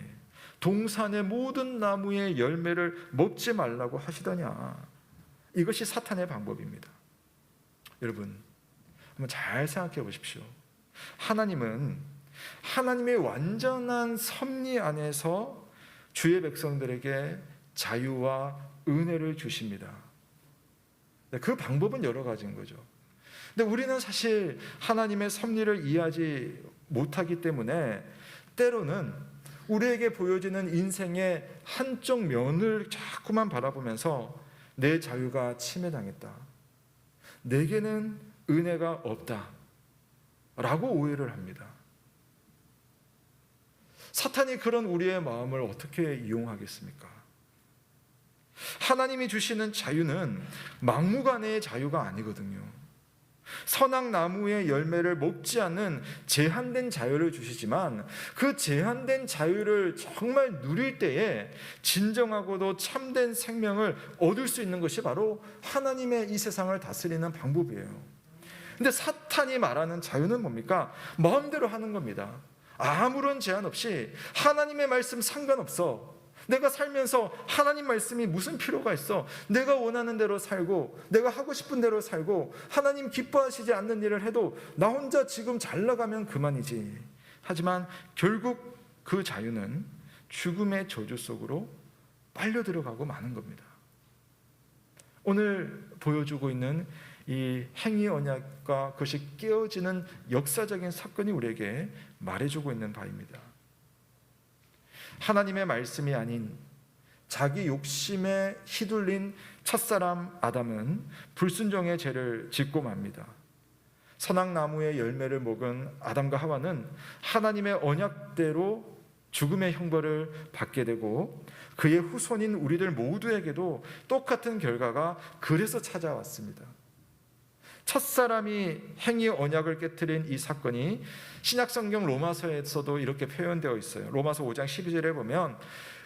[SPEAKER 1] 동산의 모든 나무의 열매를 먹지 말라고 하시더냐. 이것이 사탄의 방법입니다. 여러분, 한번 잘 생각해 보십시오. 하나님은 하나님의 완전한 섭리 안에서 주의 백성들에게 자유와 은혜를 주십니다. 그 방법은 여러 가지인 거죠. 근데 우리는 사실 하나님의 섭리를 이해하지 못하기 때문에 때로는 우리에게 보여지는 인생의 한쪽 면을 자꾸만 바라보면서 내 자유가 침해당했다, 내게는 은혜가 없다 라고 오해를 합니다. 사탄이 그런 우리의 마음을 어떻게 이용하겠습니까? 하나님이 주시는 자유는 막무가내의 자유가 아니거든요. 선악나무의 열매를 먹지 않는 제한된 자유를 주시지만 그 제한된 자유를 정말 누릴 때에 진정하고도 참된 생명을 얻을 수 있는 것이 바로 하나님의 이 세상을 다스리는 방법이에요. 근데 사탄이 말하는 자유는 뭡니까? 마음대로 하는 겁니다. 아무런 제한 없이 하나님의 말씀 상관없어. 내가 살면서 하나님 말씀이 무슨 필요가 있어? 내가 원하는 대로 살고 내가 하고 싶은 대로 살고 하나님 기뻐하시지 않는 일을 해도 나 혼자 지금 잘 나가면 그만이지. 하지만 결국 그 자유는 죽음의 저주 속으로 빨려 들어가고 마는 겁니다. 오늘 보여주고 있는 이 행위 언약과 그것이 깨어지는 역사적인 사건이 우리에게 말해주고 있는 바입니다. 하나님의 말씀이 아닌 자기 욕심에 휘둘린 첫사람 아담은 불순종의 죄를 짓고 맙니다. 선악나무의 열매를 먹은 아담과 하와는 하나님의 언약대로 죽음의 형벌을 받게 되고 그의 후손인 우리들 모두에게도 똑같은 결과가 그래서 찾아왔습니다. 첫사람이 행위 언약을 깨트린 이 사건이 신약성경 로마서에서도 이렇게 표현되어 있어요. 로마서 5장 12절에 보면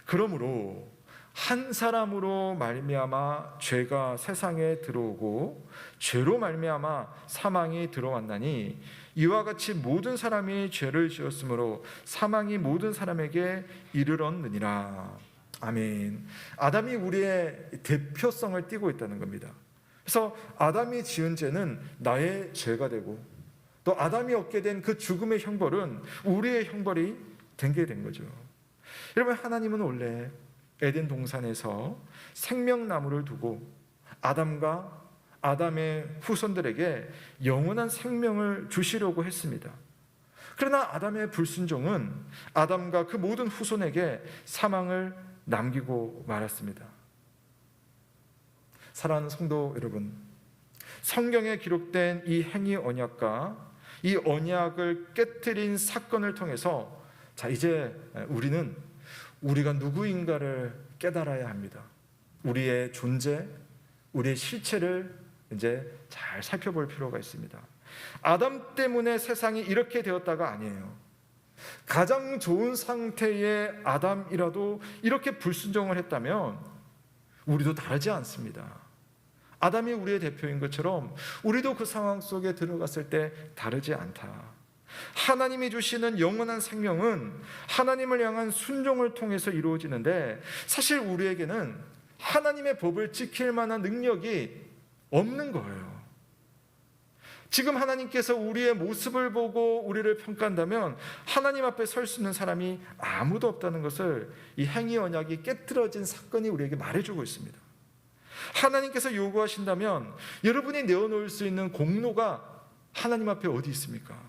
[SPEAKER 1] 그러므로 한 사람으로 말미암아 죄가 세상에 들어오고 죄로 말미암아 사망이 들어왔나니 이와 같이 모든 사람이 죄를 지었으므로 사망이 모든 사람에게 이르렀느니라. 아멘. 아담이 우리의 대표성을 띠고 있다는 겁니다. 그래서 아담이 지은 죄는 나의 죄가 되고 또 아담이 얻게 된 그 죽음의 형벌은 우리의 형벌이 된 게 된 거죠. 여러분, 하나님은 원래 에덴 동산에서 생명나무를 두고 아담과 아담의 후손들에게 영원한 생명을 주시려고 했습니다. 그러나 아담의 불순종은 아담과 그 모든 후손에게 사망을 남기고 말았습니다. 사랑하는 성도 여러분, 성경에 기록된 이 행위 언약과 이 언약을 깨트린 사건을 통해서 자, 이제 우리는 우리가 누구인가를 깨달아야 합니다. 우리의 존재, 우리의 실체를 이제 잘 살펴볼 필요가 있습니다. 아담 때문에 세상이 이렇게 되었다가 아니에요. 가장 좋은 상태의 아담이라도 이렇게 불순종을 했다면 우리도 다르지 않습니다. 아담이 우리의 대표인 것처럼 우리도 그 상황 속에 들어갔을 때 다르지 않다. 하나님이 주시는 영원한 생명은 하나님을 향한 순종을 통해서 이루어지는데 사실 우리에게는 하나님의 법을 지킬 만한 능력이 없는 거예요. 지금 하나님께서 우리의 모습을 보고 우리를 평가한다면 하나님 앞에 설 수 있는 사람이 아무도 없다는 것을 이 행위 언약이 깨트려진 사건이 우리에게 말해주고 있습니다. 하나님께서 요구하신다면 여러분이 내어놓을 수 있는 공로가 하나님 앞에 어디 있습니까?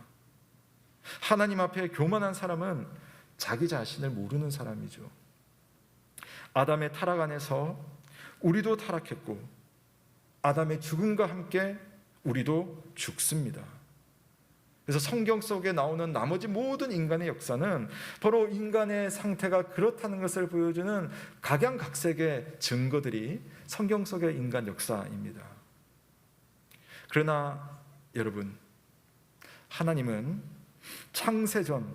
[SPEAKER 1] 하나님 앞에 교만한 사람은 자기 자신을 모르는 사람이죠. 아담의 타락 안에서 우리도 타락했고 아담의 죽음과 함께 우리도 죽습니다. 그래서 성경 속에 나오는 나머지 모든 인간의 역사는 바로 인간의 상태가 그렇다는 것을 보여주는 각양각색의 증거들이 성경 속의 인간 역사입니다. 그러나 여러분, 하나님은 창세전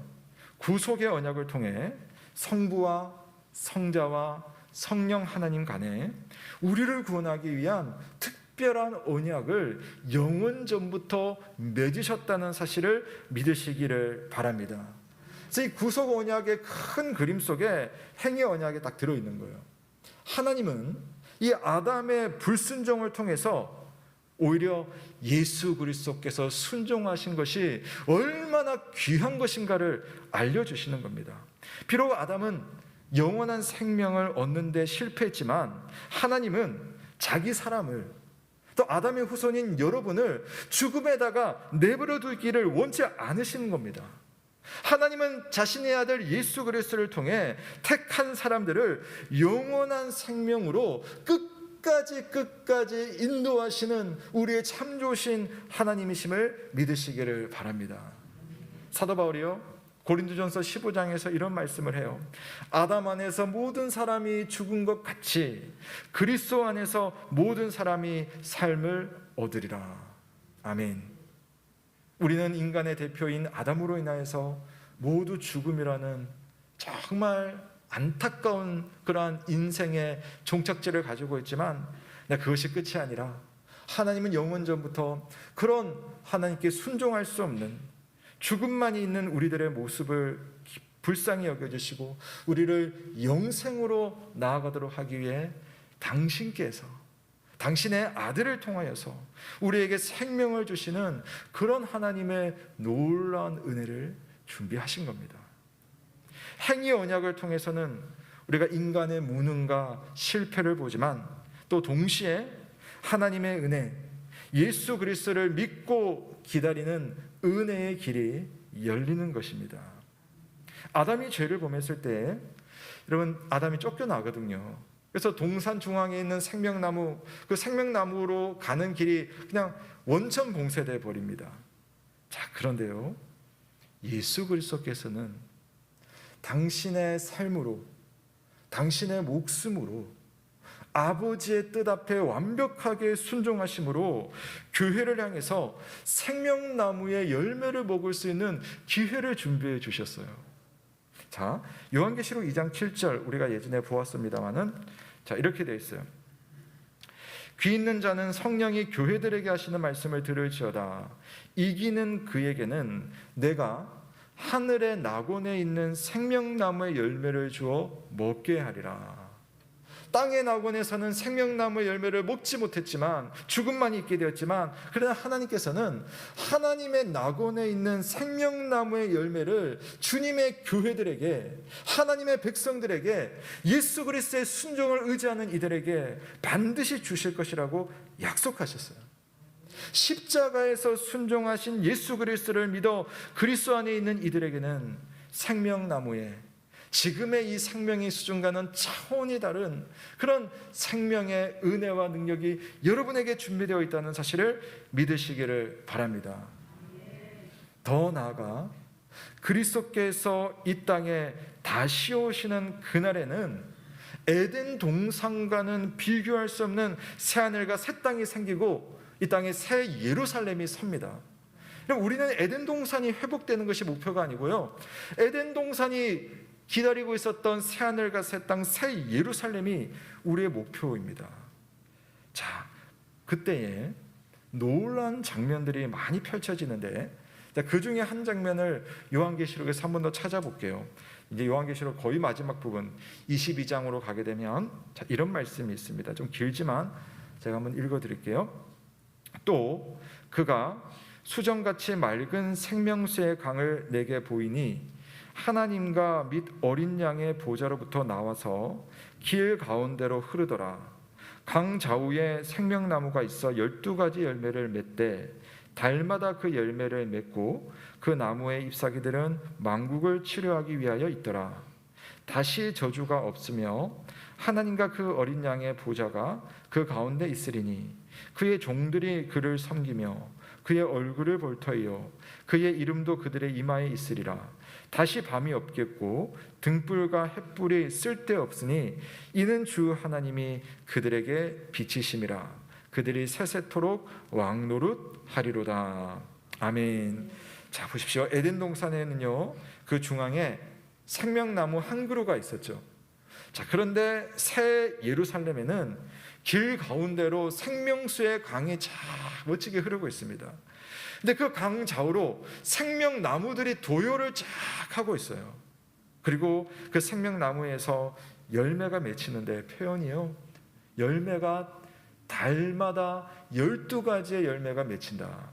[SPEAKER 1] 구속의 언약을 통해 성부와 성자와 성령 하나님 간에 우리를 구원하기 위한 특별한 언약을 영원 전부터 맺으셨다는 사실을 믿으시기를 바랍니다. 그래서 이 구속 언약의 큰 그림 속에 행위 언약이 딱 들어있는 거예요. 하나님은 이 아담의 불순종을 통해서 오히려 예수 그리스도께서 순종하신 것이 얼마나 귀한 것인가를 알려주시는 겁니다. 비록 아담은 영원한 생명을 얻는 데 실패했지만 하나님은 자기 사람을, 또 아담의 후손인 여러분을 죽음에다가 내버려 두기를 원치 않으시는 겁니다. 하나님은 자신의 아들 예수 그리스도를 통해 택한 사람들을 영원한 생명으로 끝까지 인도하시는 우리의 참 좋으신 하나님이심을 믿으시기를 바랍니다. 사도 바울이요, 고린도전서 15장에서 이런 말씀을 해요. 아담 안에서 모든 사람이 죽은 것 같이 그리스도 안에서 모든 사람이 삶을 얻으리라. 아멘. 우리는 인간의 대표인 아담으로 인하여서 모두 죽음이라는 정말 안타까운 그러한 인생의 종착지를 가지고 있지만 그것이 끝이 아니라 하나님은 영원 전부터 그런 하나님께 순종할 수 없는 죽음만이 있는 우리들의 모습을 불쌍히 여겨주시고 우리를 영생으로 나아가도록 하기 위해 당신께서 당신의 아들을 통하여서 우리에게 생명을 주시는 그런 하나님의 놀라운 은혜를 준비하신 겁니다. 행위 언약을 통해서는 우리가 인간의 무능과 실패를 보지만 또 동시에 하나님의 은혜, 예수 그리스도를 믿고 기다리는 은혜의 길이 열리는 것입니다. 아담이 죄를 범했을 때 여러분 아담이 쫓겨나거든요. 그래서 동산 중앙에 있는 생명나무, 그 생명나무로 가는 길이 그냥 원천 봉쇄돼 버립니다. 자, 그런데요, 예수 그리스도께서는 당신의 삶으로, 당신의 목숨으로 아버지의 뜻 앞에 완벽하게 순종하심으로 교회를 향해서 생명나무의 열매를 먹을 수 있는 기회를 준비해 주셨어요. 자, 요한계시록 2장 7절 우리가 예전에 보았습니다마는 자, 이렇게 되어 있어요. 귀 있는 자는 성령이 교회들에게 하시는 말씀을 들을지어다. 이기는 그에게는 내가 하늘의 낙원에 있는 생명나무의 열매를 주어 먹게 하리라. 땅의 낙원에서는 생명나무의 열매를 먹지 못했지만 죽음만 있게 되었지만 그러나 하나님께서는 하나님의 낙원에 있는 생명나무의 열매를 주님의 교회들에게, 하나님의 백성들에게, 예수 그리스도의 순종을 의지하는 이들에게 반드시 주실 것이라고 약속하셨어요. 십자가에서 순종하신 예수 그리스도를 믿어 그리스도 안에 있는 이들에게는 생명나무의, 지금의 이 생명의 수준과는 차원이 다른 그런 생명의 은혜와 능력이 여러분에게 준비되어 있다는 사실을 믿으시기를 바랍니다. 더 나아가 그리스도께서 이 땅에 다시 오시는 그날에는 에덴 동산과는 비교할 수 없는 새하늘과 새 땅이 생기고 이 땅에 새 예루살렘이 섭니다. 우리는 에덴 동산이 회복되는 것이 목표가 아니고요, 에덴 동산이 기다리고 있었던 새하늘과 새 땅, 새 예루살렘이 우리의 목표입니다. 자, 그때에 놀라운 장면들이 많이 펼쳐지는데 그 중에 한 장면을 요한계시록에서 한 번 더 찾아볼게요. 이제 요한계시록 거의 마지막 부분 22장으로 가게 되면 자, 이런 말씀이 있습니다. 좀 길지만 제가 한번 읽어드릴게요. 또 그가 수정같이 맑은 생명수의 강을 내게 보이니 하나님과 및 어린 양의 보좌로부터 나와서 길 가운데로 흐르더라. 강 좌우에 생명나무가 있어 12가지 열매를 맺되 달마다 그 열매를 맺고 그 나무의 잎사귀들은 만국을 치료하기 위하여 있더라. 다시 저주가 없으며 하나님과 그 어린 양의 보좌가 그 가운데 있으리니 그의 종들이 그를 섬기며 그의 얼굴을 볼 터이요 그의 이름도 그들의 이마에 있으리라. 다시 밤이 없겠고 등불과 햇불이 쓸데없으니 이는 주 하나님이 그들에게 빛이심이라. 그들이 세세토록 왕노릇 하리로다. 아멘. 자, 보십시오. 에덴 동산에는요, 그 중앙에 생명나무 한 그루가 있었죠. 자, 그런데 새 예루살렘에는 길 가운데로 생명수의 강이 쫙 멋지게 흐르고 있습니다. 근데 그 강 좌우로 생명나무들이 도요를 쫙 하고 있어요. 그리고 그 생명나무에서 열매가 맺히는데 표현이요, 열매가 달마다 12가지의 열매가 맺힌다.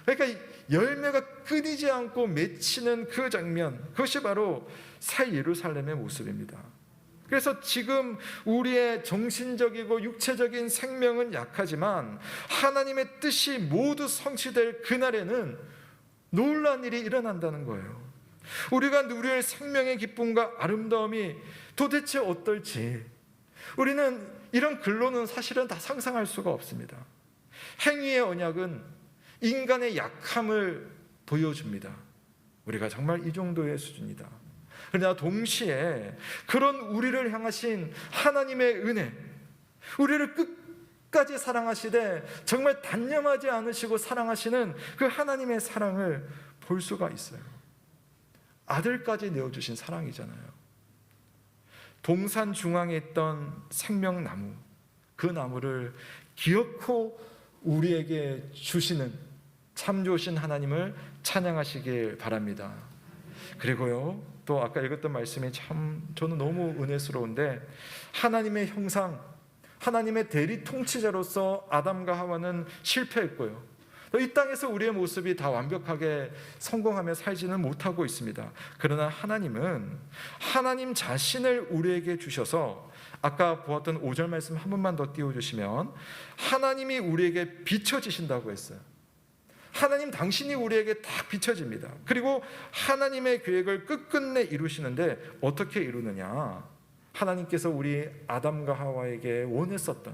[SPEAKER 1] 그러니까 이 열매가 끊이지 않고 맺히는 그 장면, 그것이 바로 새 예루살렘의 모습입니다. 그래서 지금 우리의 정신적이고 육체적인 생명은 약하지만 하나님의 뜻이 모두 성취될 그날에는 놀라운 일이 일어난다는 거예요. 우리가 누릴 생명의 기쁨과 아름다움이 도대체 어떨지 우리는 이런 글로는 사실은 다 상상할 수가 없습니다. 행위의 언약은 인간의 약함을 보여줍니다. 우리가 정말 이 정도의 수준이다. 그러나 동시에 그런 우리를 향하신 하나님의 은혜, 우리를 끝까지 사랑하시되 정말 단념하지 않으시고 사랑하시는 그 하나님의 사랑을 볼 수가 있어요. 아들까지 내어주신 사랑이잖아요. 동산 중앙에 있던 생명나무, 그 나무를 기어코 우리에게 주시는 참 좋으신 하나님을 찬양하시길 바랍니다. 그리고요, 또 아까 읽었던 말씀이 참 저는 너무 은혜스러운데, 하나님의 형상, 하나님의 대리 통치자로서 아담과 하와는 실패했고요, 또 이 땅에서 우리의 모습이 다 완벽하게 성공하며 살지는 못하고 있습니다. 그러나 하나님은 하나님 자신을 우리에게 주셔서, 아까 보았던 5절 말씀 한 번만 더 띄워주시면, 하나님이 우리에게 비춰지신다고 했어요. 하나님 당신이 우리에게 딱 비춰집니다. 그리고 하나님의 계획을 끝끝내 이루시는데 어떻게 이루느냐, 하나님께서 우리 아담과 하와에게 원했었던,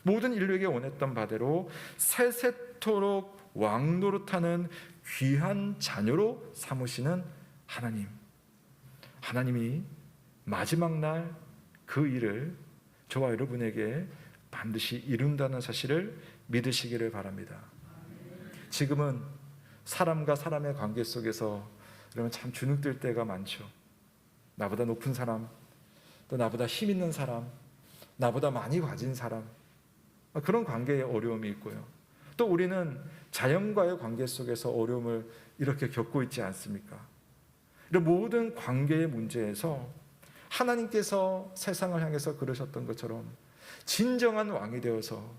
[SPEAKER 1] 모든 인류에게 원했던 바대로 세세토록 왕노릇하는 귀한 자녀로 삼으시는 하나님, 하나님이 마지막 날 그 일을 저와 여러분에게 반드시 이룬다는 사실을 믿으시기를 바랍니다. 지금은 사람과 사람의 관계 속에서 여러분 참 주눅들 때가 많죠. 나보다 높은 사람, 또 나보다 힘 있는 사람, 나보다 많이 가진 사람, 그런 관계에 어려움이 있고요. 또 우리는 자연과의 관계 속에서 어려움을 이렇게 겪고 있지 않습니까? 이런 모든 관계의 문제에서 하나님께서 세상을 향해서 그러셨던 것처럼 진정한 왕이 되어서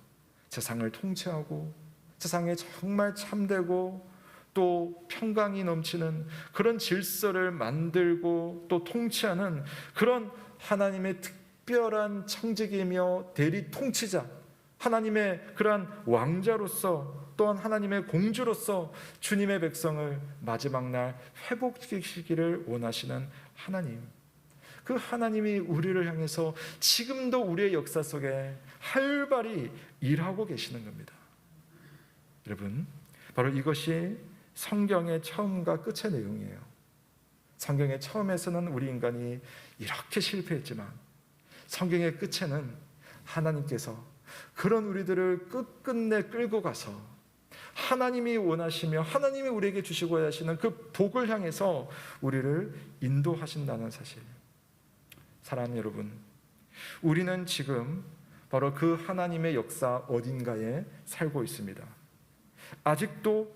[SPEAKER 1] 세상을 통치하고 세상에 정말 참되고 또 평강이 넘치는 그런 질서를 만들고 또 통치하는 그런 하나님의 특별한 청지기이며 대리 통치자, 하나님의 그러한 왕자로서, 또한 하나님의 공주로서 주님의 백성을 마지막 날 회복시키기를 원하시는 하나님, 그 하나님이 우리를 향해서 지금도 우리의 역사 속에 활발히 일하고 계시는 겁니다. 여러분, 바로 이것이 성경의 처음과 끝의 내용이에요. 성경의 처음에서는 우리 인간이 이렇게 실패했지만 성경의 끝에는 하나님께서 그런 우리들을 끝끝내 끌고 가서 하나님이 원하시며 하나님이 우리에게 주시고 하시는 그 복을 향해서 우리를 인도하신다는 사실. 사랑하는 여러분, 우리는 지금 바로 그 하나님의 역사 어딘가에 살고 있습니다. 아직도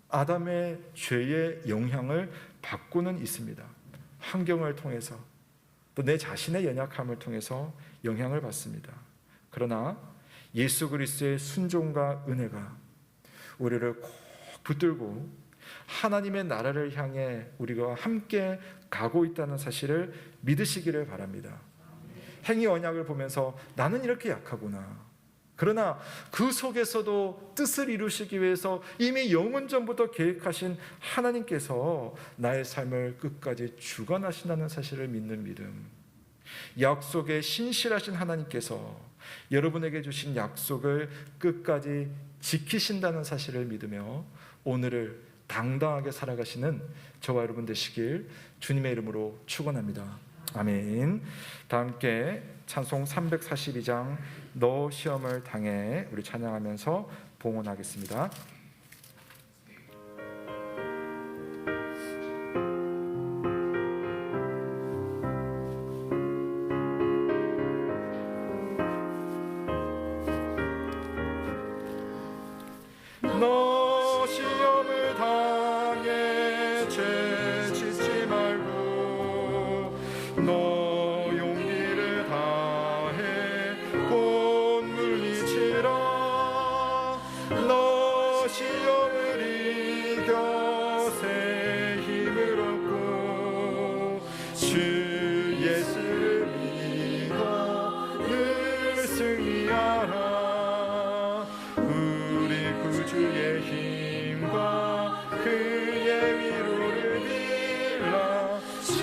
[SPEAKER 1] 아담의 죄의 영향을 받고는 있습니다. 환경을 통해서, 또 내 자신의 연약함을 통해서 영향을 받습니다. 그러나 예수 그리스도의 순종과 은혜가 우리를 꼭 붙들고 하나님의 나라를 향해 우리가 함께 가고 있다는 사실을 믿으시기를 바랍니다. 행위 언약을 보면서 나는 이렇게 약하구나, 그러나 그 속에서도 뜻을 이루시기 위해서 이미 영원 전부터 계획하신 하나님께서 나의 삶을 끝까지 주관하신다는 사실을 믿는 믿음, 약속에 신실하신 하나님께서 여러분에게 주신 약속을 끝까지 지키신다는 사실을 믿으며 오늘을 당당하게 살아가시는 저와 여러분 되시길 주님의 이름으로 축원합니다. 아멘. 다 함께 찬송 342장 너 시험을 당해 우리 찬양하면서 봉헌하겠습니다.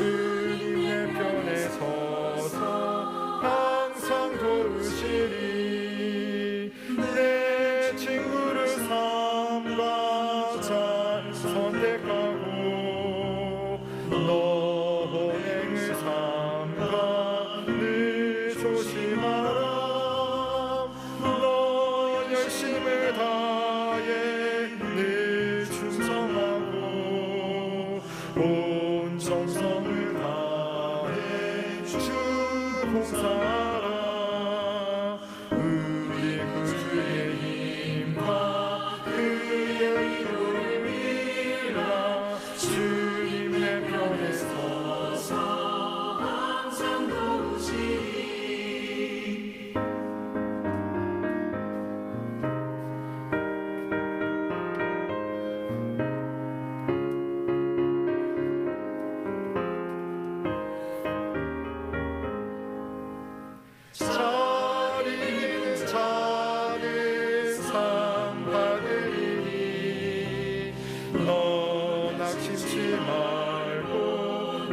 [SPEAKER 2] 주님 내 편에 서서 항상 도우시리. 내 친구를 삼가 잘 선택하고 너행을 삼가 늘 조심하라. 너 열심을 다해 늘 충성하고 온 정성을 다해 주 봉사하라. 우리 구주의 힘과 그의 이름을 믿으라. 주님 내 편에 서서 항상 도우시리. 자리는 상 받으리니 너 낙심치 말고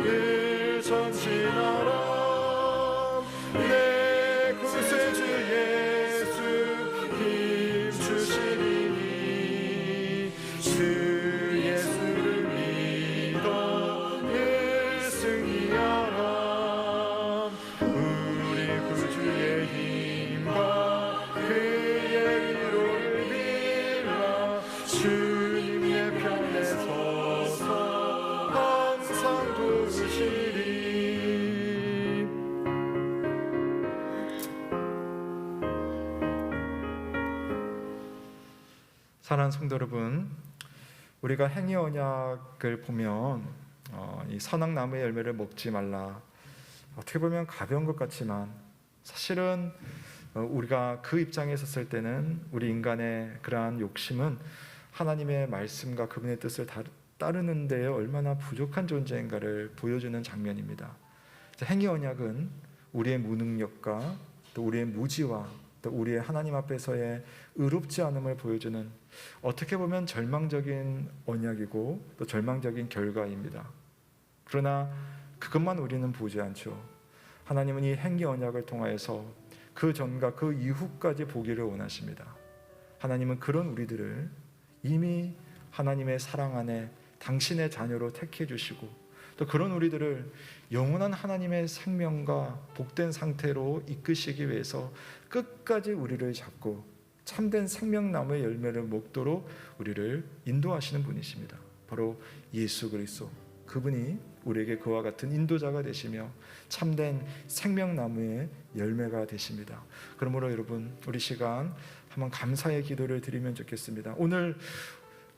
[SPEAKER 2] 늘 전진하라. 내 구세주 예수 힘 주시리니 주 예수를 믿어 늘 승리하라. 우리 구주의 힘과 그의 위로를 빌라. 주님 내 편에 서서 항상 도우시리.
[SPEAKER 1] 사랑하는 성도 여러분, 우리가 행위 언약을 보면 이 선악나무의 열매를 먹지 말라, 어떻게 보면 가벼운 것 같지만 사실은 우리가 그 입장에 섰을 때는 우리 인간의 그러한 욕심은 하나님의 말씀과 그분의 뜻을 따르는 데에 얼마나 부족한 존재인가를 보여주는 장면입니다. 행위 언약은 우리의 무능력과 또 우리의 무지와 또 우리의 하나님 앞에서의 의롭지 않음을 보여주는, 어떻게 보면 절망적인 언약이고 또 절망적인 결과입니다. 그러나 그것만 우리는 보지 않죠. 하나님은 이 행위 언약을 통하여서 그 전과 그 이후까지 보기를 원하십니다. 하나님은 그런 우리들을 이미 하나님의 사랑 안에 당신의 자녀로 택해 주시고, 또 그런 우리들을 영원한 하나님의 생명과 복된 상태로 이끄시기 위해서 끝까지 우리를 잡고 참된 생명나무의 열매를 먹도록 우리를 인도하시는 분이십니다. 바로 예수 그리스도, 그분이 우리에게 그와 같은 인도자가 되시며 참된 생명나무의 열매가 되십니다. 그러므로 여러분, 우리 시간 한번 감사의 기도를 드리면 좋겠습니다. 오늘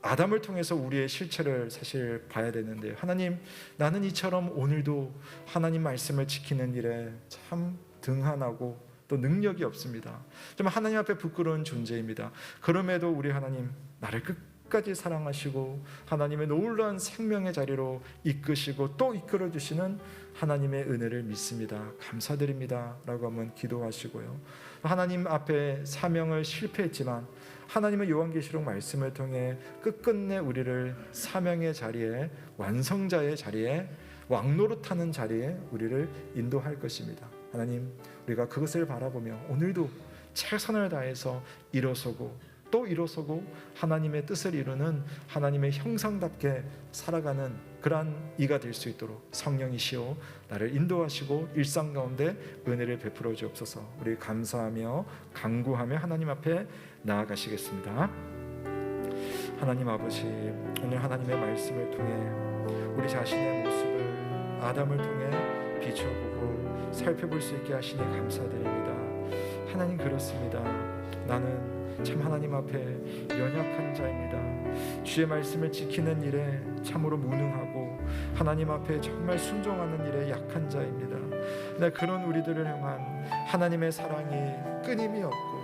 [SPEAKER 1] 아담을 통해서 우리의 실체를 사실 봐야 되는데, 하나님, 나는 이처럼 오늘도 하나님 말씀을 지키는 일에 참 등한하고 또 능력이 없습니다. 좀 하나님 앞에 부끄러운 존재입니다. 그럼에도 우리 하나님, 나를 끝까지 사랑하시고 하나님의 놀라운 생명의 자리로 이끄시고 또 이끌어 주시는 하나님의 은혜를 믿습니다. 감사드립니다 라고 한번 기도하시고요, 하나님 앞에 사명을 실패했지만 하나님의 요한계시록 말씀을 통해 끝끝내 우리를 사명의 자리에, 완성자의 자리에, 왕노릇하는 자리에 우리를 인도할 것입니다. 하나님, 우리가 그것을 바라보며 오늘도 최선을 다해서 일어서고 또 일어서고 하나님의 뜻을 이루는 하나님의 형상답게 살아가는 그러한 이가 될 수 있도록 성령이시오 나를 인도하시고 일상 가운데 은혜를 베풀어 주옵소서. 우리 감사하며 간구하며 하나님 앞에 나아가시겠습니다. 하나님 아버지, 오늘 하나님의 말씀을 통해 우리 자신의 모습을 아담을 통해 비춰보고 살펴볼 수 있게 하시니 감사드립니다. 하나님, 그렇습니다. 나는 참 하나님 앞에 연약한 자입니다. 주의 말씀을 지키는 일에 참으로 무능하고 하나님 앞에 정말 순종하는 일에 약한 자입니다. 네, 그런 우리들을 향한 하나님의 사랑이 끊임이 없고,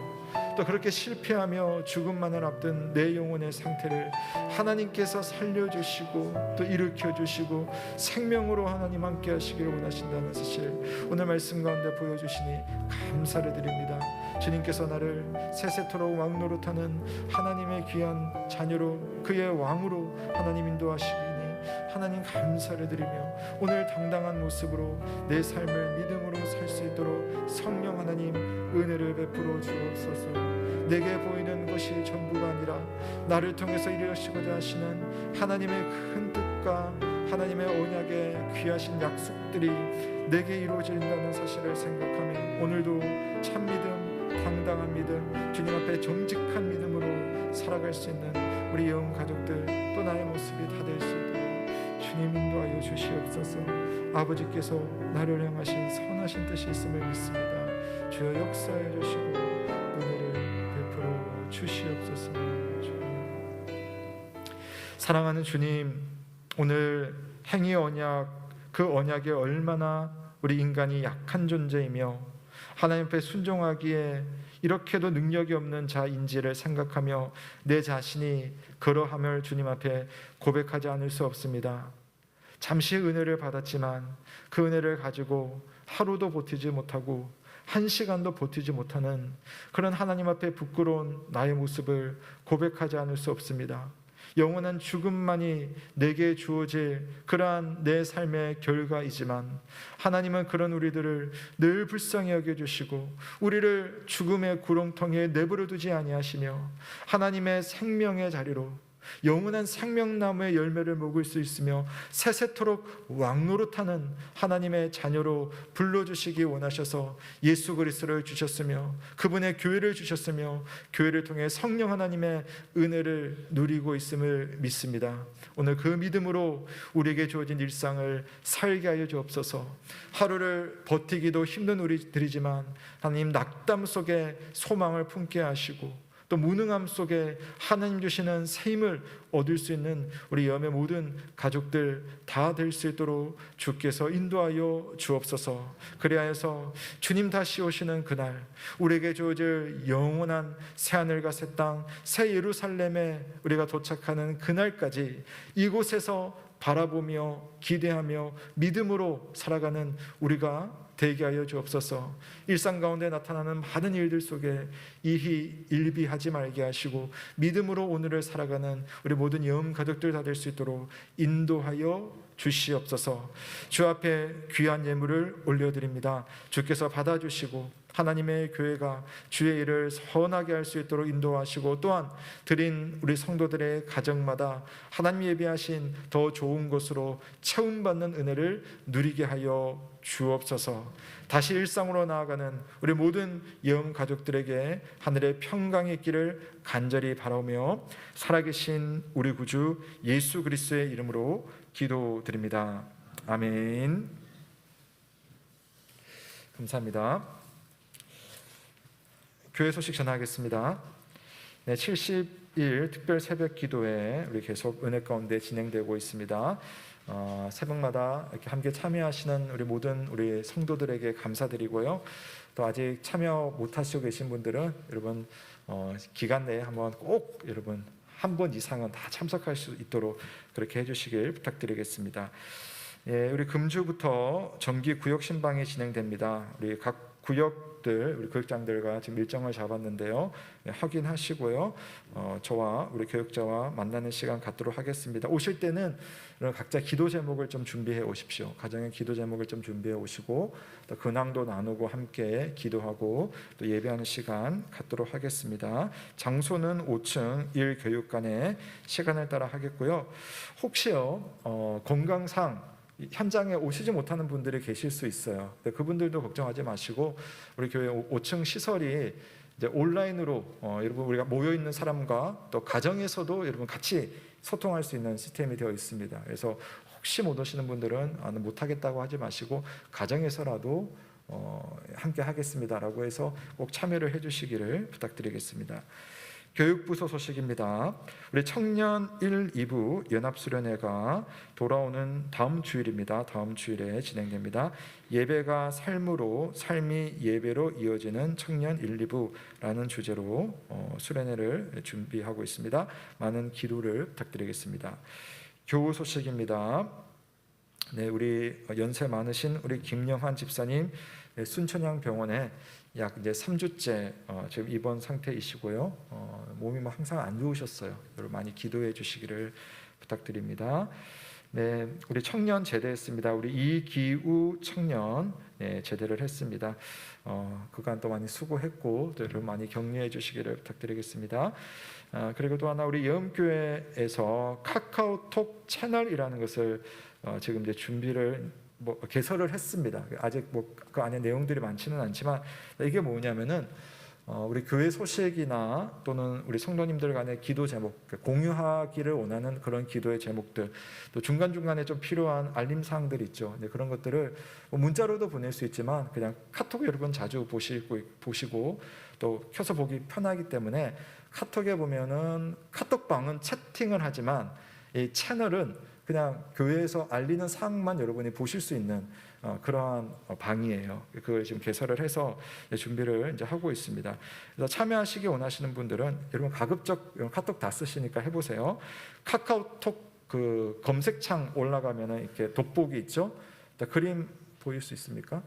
[SPEAKER 1] 또 그렇게 실패하며 죽음만을 앞둔 내 영혼의 상태를 하나님께서 살려주시고 또 일으켜주시고 생명으로 하나님 함께 하시기를 원하신다는 사실, 오늘 말씀 가운데 보여주시니 감사를 드립니다. 주님께서 나를 세세토록 왕노릇하는 하나님의 귀한 자녀로, 그의 왕으로 하나님 인도하시니 하나님 감사를 드리며 오늘 당당한 모습으로 내 삶을 믿음으로 살 수 있도록 성령 하나님 은혜를 베풀어 주옵소서. 내게 보이는 것이 전부가 아니라 나를 통해서 이루시고자 하시는 하나님의 큰 뜻과 하나님의 언약의 귀하신 약속들이 내게 이루어진다는 사실을 생각하며 오늘도 참 믿음, 당당한 믿음, 주님 앞에 정직한 믿음으로 살아갈 수 있는 우리 영 가족들 또 나의 모습이 다 될 수 있도록 주님 인도하여 주시옵소서. 아버지께서 나를 향하신 선하신 뜻이 있음을 믿습니다. 주여 역사해 주시고 은혜를 베풀어 주시옵소서. 사랑하는 주님, 오늘 행위 언약, 그 언약에 얼마나 우리 인간이 약한 존재이며 하나님 앞에 순종하기에 이렇게도 능력이 없는 자인지를 생각하며 내 자신이 그러함을 주님 앞에 고백하지 않을 수 없습니다. 잠시 은혜를 받았지만 그 은혜를 가지고 하루도 버티지 못하고 한 시간도 버티지 못하는 그런 하나님 앞에 부끄러운 나의 모습을 고백하지 않을 수 없습니다. 영원한 죽음만이 내게 주어질 그러한 내 삶의 결과이지만 하나님은 그런 우리들을 늘 불쌍히 여겨주시고 우리를 죽음의 구렁텅이에 내버려 두지 아니하시며 하나님의 생명의 자리로 영원한 생명나무의 열매를 먹을 수 있으며 세세토록 왕노릇하는 하나님의 자녀로 불러주시기 원하셔서 예수 그리스도를 주셨으며 그분의 교회를 주셨으며 교회를 통해 성령 하나님의 은혜를 누리고 있음을 믿습니다. 오늘 그 믿음으로 우리에게 주어진 일상을 살게 하여 주옵소서. 하루를 버티기도 힘든 우리들이지만 하나님 낙담 속에 소망을 품게 하시고 또 무능함 속에 하나님 주시는 새 힘을 얻을 수 있는 우리 염의 모든 가족들 다 될 수 있도록 주께서 인도하여 주옵소서. 그리하여서 주님 다시 오시는 그날 우리에게 주어질 영원한 새하늘과 새 땅, 새 예루살렘에 우리가 도착하는 그날까지 이곳에서 바라보며 기대하며 믿음으로 살아가는 우리가 되게 하여 주옵소서. 일상 가운데 나타나는 많은 일들 속에 일비하지 말게 하시고 믿음으로 오늘을 살아가는 우리 모든 영 가족들 다 될 수 있도록 인도하여 주시옵소서. 주 앞에 귀한 예물을 올려드립니다. 주께서 받아주시고 하나님의 교회가 주의 일을 선하게 할 수 있도록 인도하시고 또한 드린 우리 성도들의 가정마다 하나님 예비하신 더 좋은 것으로 채움받는 은혜를 누리게 하여 주옵소서. 다시 일상으로 나아가는 우리 모든 영 가족들에게 하늘의 평강이 있기를 간절히 바라며 살아계신 우리 구주 예수 그리스도의 이름으로 기도드립니다. 아멘. 감사합니다. 교회 소식 전하겠습니다. 70일 특별 새벽 기도회 우리 계속 은혜 가운데 진행되고 있습니다. 새벽마다 이렇게 함께 참여하시는 우리 모든 우리 성도들에게 감사드리고요. 또 아직 참여 못하시고 계신 분들은 여러분 기간 내에 한번 꼭 여러분 한 번 이상은 다 참석할 수 있도록 그렇게 해주시길 부탁드리겠습니다. 예, 우리 금주부터 정기 구역 신방이 진행됩니다. 우리 각 구역들 우리 교육장들과 지금 일정을 잡았는데요. 네, 확인하시고요. 저와 우리 교육자와 만나는 시간 갖도록 하겠습니다. 오실 때는 각자 기도 제목을 좀 준비해 오십시오. 가정의 기도 제목을 좀 준비해 오시고 또 근황도 나누고 함께 기도하고 또 예배하는 시간 갖도록 하겠습니다. 장소는 5층 1교육관에 시간을 따라 하겠고요. 혹시요 건강상 현장에 오시지 못하는 분들이 계실 수 있어요. 그분들도 걱정하지 마시고 우리 교회 5층 시설이 이제 온라인으로 여러분 우리가 모여 있는 사람과 또 가정에서도 여러분 같이 소통할 수 있는 시스템이 되어 있습니다. 그래서 혹시 못 오시는 분들은 못 하겠다고 하지 마시고 가정에서라도 함께 하겠습니다라고 해서 꼭 참여를 해주시기를 부탁드리겠습니다. 교육부서 소식입니다. 우리 청년 1, 2부 연합수련회가 돌아오는 다음 주일입니다. 다음 주일에 진행됩니다. 예배가 삶으로, 삶이 예배로 이어지는 청년 1, 2부라는 주제로 수련회를 준비하고 있습니다. 많은 기도를 부탁드리겠습니다. 교우 소식입니다. 네, 우리 연세 많으신 우리 김영환 집사님 순천향 병원에 약 이제 3주째 지금 입원 상태이시고요. 몸이 뭐 항상 안 좋으셨어요. 여러분 많이 기도해 주시기를 부탁드립니다. 네, 우리 청년 제대했습니다. 우리 이기우 청년 제대를 했습니다. 그간 또 많이 수고했고 또 여러분 많이 격려해 주시기를 부탁드리겠습니다. 그리고 또 하나 우리 예언교회에서 카카오톡 채널이라는 것을 지금 이제 준비를 개설을 했습니다. 아직 그 안에 내용들이 많지는 않지만 이게 뭐냐면은 우리 교회 소식이나 또는 우리 성도님들 간의 기도 제목, 공유하기를 원하는 그런 기도의 제목들, 또 중간중간에 좀 필요한 알림 사항들이 있죠. 그런 것들을 문자로도 보낼 수 있지만 그냥 카톡 여러분 자주 보시고 또 켜서 보기 편하기 때문에 카톡에 보면은 카톡방은 채팅을 하지만 이 채널은 그냥 교회에서 알리는 사항만 여러분이 보실 수 있는 그러한 방이에요. 그걸 지금 개설을 해서 준비를 이제 하고 있습니다. 그래서 참여하시기 원하시는 분들은 여러분 가급적 카톡 다 쓰시니까 해보세요. 카카오톡 그 검색창 올라가면은 이렇게 돋보기 있죠. 그림 보일 수 있습니까?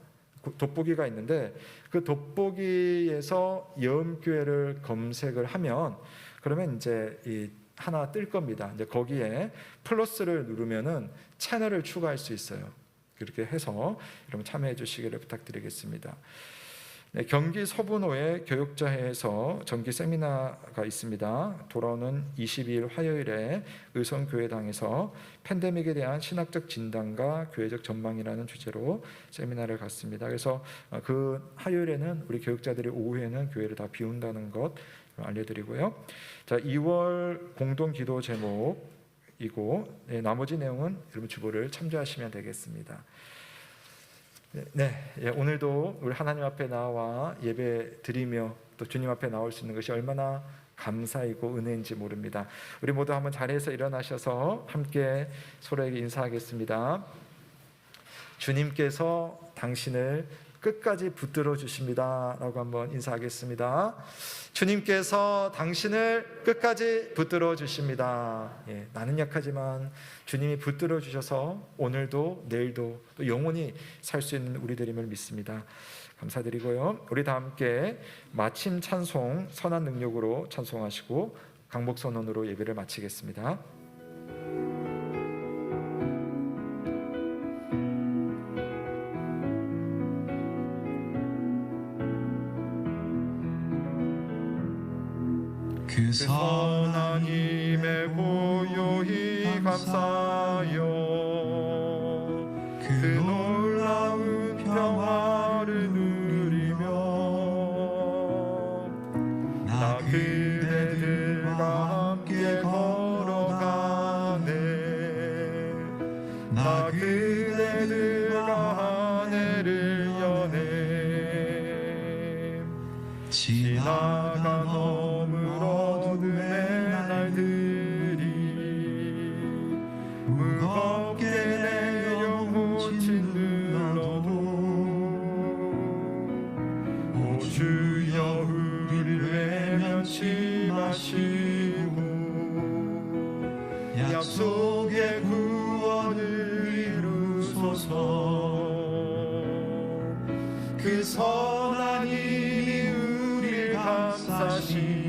[SPEAKER 1] 돋보기가 있는데 그 돋보기에서 예언교회를 검색을 하면 그러면 이제 이 하나 뜰 겁니다. 이제 거기에 플러스를 누르면은 채널을 추가할 수 있어요. 그렇게 해서 여러분 참여해 주시기를 부탁드리겠습니다. 네, 경기 서분호의 교육자회에서 정기 세미나가 있습니다. 돌아오는 22일 화요일에 의성교회당에서 팬데믹에 대한 신학적 진단과 교회적 전망이라는 주제로 세미나를 갖습니다. 그래서 그 화요일에는 우리 교육자들이 오후에는 교회를 다 비운다는 것 알려드리고요. 자, 2월 공동 기도 제목이고 나머지 내용은 여러분 주보를 참조하시면 되겠습니다. 오늘도 우리 하나님 앞에 나와 예배 드리며 또 주님 앞에 나올 수 있는 것이 얼마나 감사이고 은혜인지 모릅니다. 우리 모두 한번 자리에서 일어나셔서 함께 서로에게 인사하겠습니다. 주님께서 당신을 끝까지 붙들어 주십니다 라고 한번 인사하겠습니다. 주님께서 당신을 끝까지 붙들어 주십니다. 나는 약하지만 주님이 붙들어 주셔서 오늘도 내일도 또 영원히 살 수 있는 우리들임을 믿습니다. 감사드리고요. 우리 다 함께 마침 찬송 선한 능력으로 찬송하시고 강복 선언으로 예배를 마치겠습니다.
[SPEAKER 2] 그 선한 힘에 고요히 감사하여 그 놀라운 평화를 누리며 나 그대들과 함께 걸어가네 나 그대들과 한 해를 여네 지나간 어둠의 날들이 무겁게 내 영혼 짓눌러도 오 주여 우리를 외면치 마시고 약속의 구원을 이루소서 그 선한 힘이 우리를 감싸시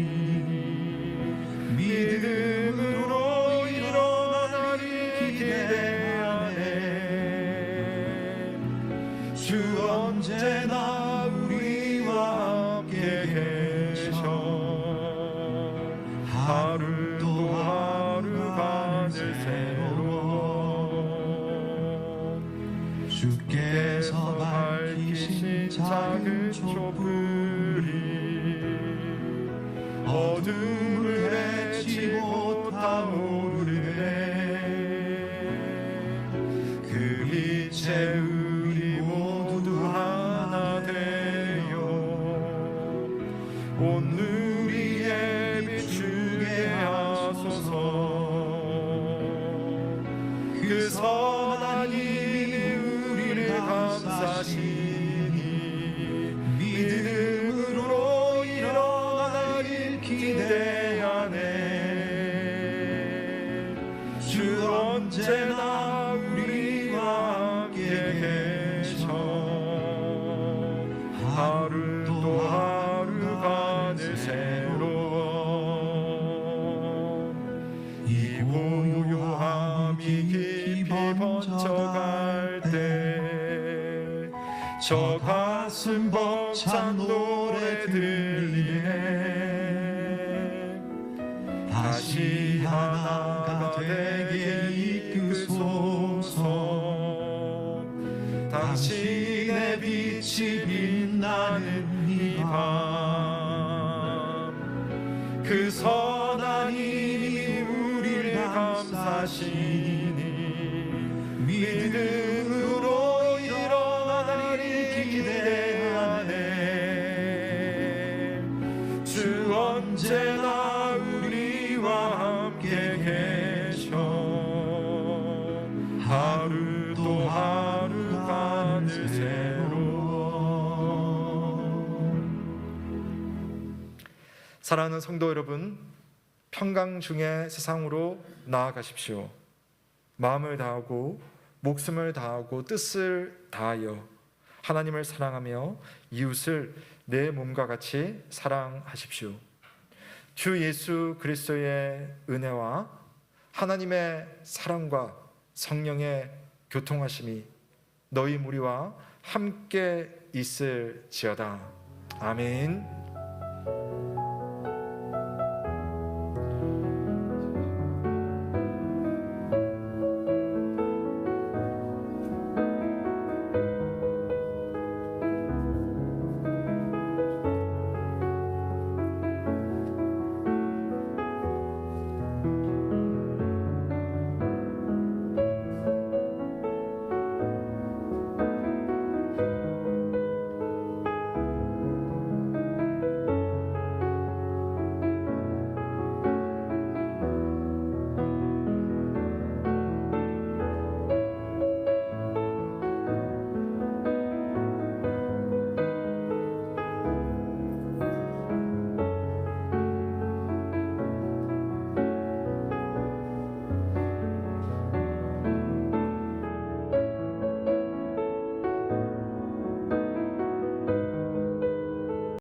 [SPEAKER 2] 믿음으로 일어나리 기대하네 주 언제나 우리와 함께 계셔 하루 또 하루가 늘 새로워 주께서 밝히신 작은 촛불이 어둠을 헤치고 타오르네 그 빛에 우리 모두 하나 되어 온 누리에 비추게 하소서 그 선한 힘이 우리를 감싸시니 믿음으로 일어나길 기대하네 주 언제나 우리와 함께 계셔 하루 또 하루가 늘 새로워 이 고요함이 깊이 저 가슴 벅찬 노래 들리네. 다시 하나가 되게 이끄소서. 당신의 빛이 빛나는 이 밤, 그 선한 힘이 우리를 감싸시니 믿음으로 일어나리를 기대하네. 주 언제나 우리와 함께 계셔. 하루 또 하루가 늘 새로워.
[SPEAKER 1] 사랑하는 성도 여러분, 평강 중에 세상으로 나아가십시오. 마음을 다하고 목숨을 다하고 뜻을 다하여 하나님을 사랑하며 이웃을 내 몸과 같이 사랑하십시오. 주 예수 그리스도의 은혜와 하나님의 사랑과 성령의 교통하심이 너희 무리와 함께 있을지어다. 아멘.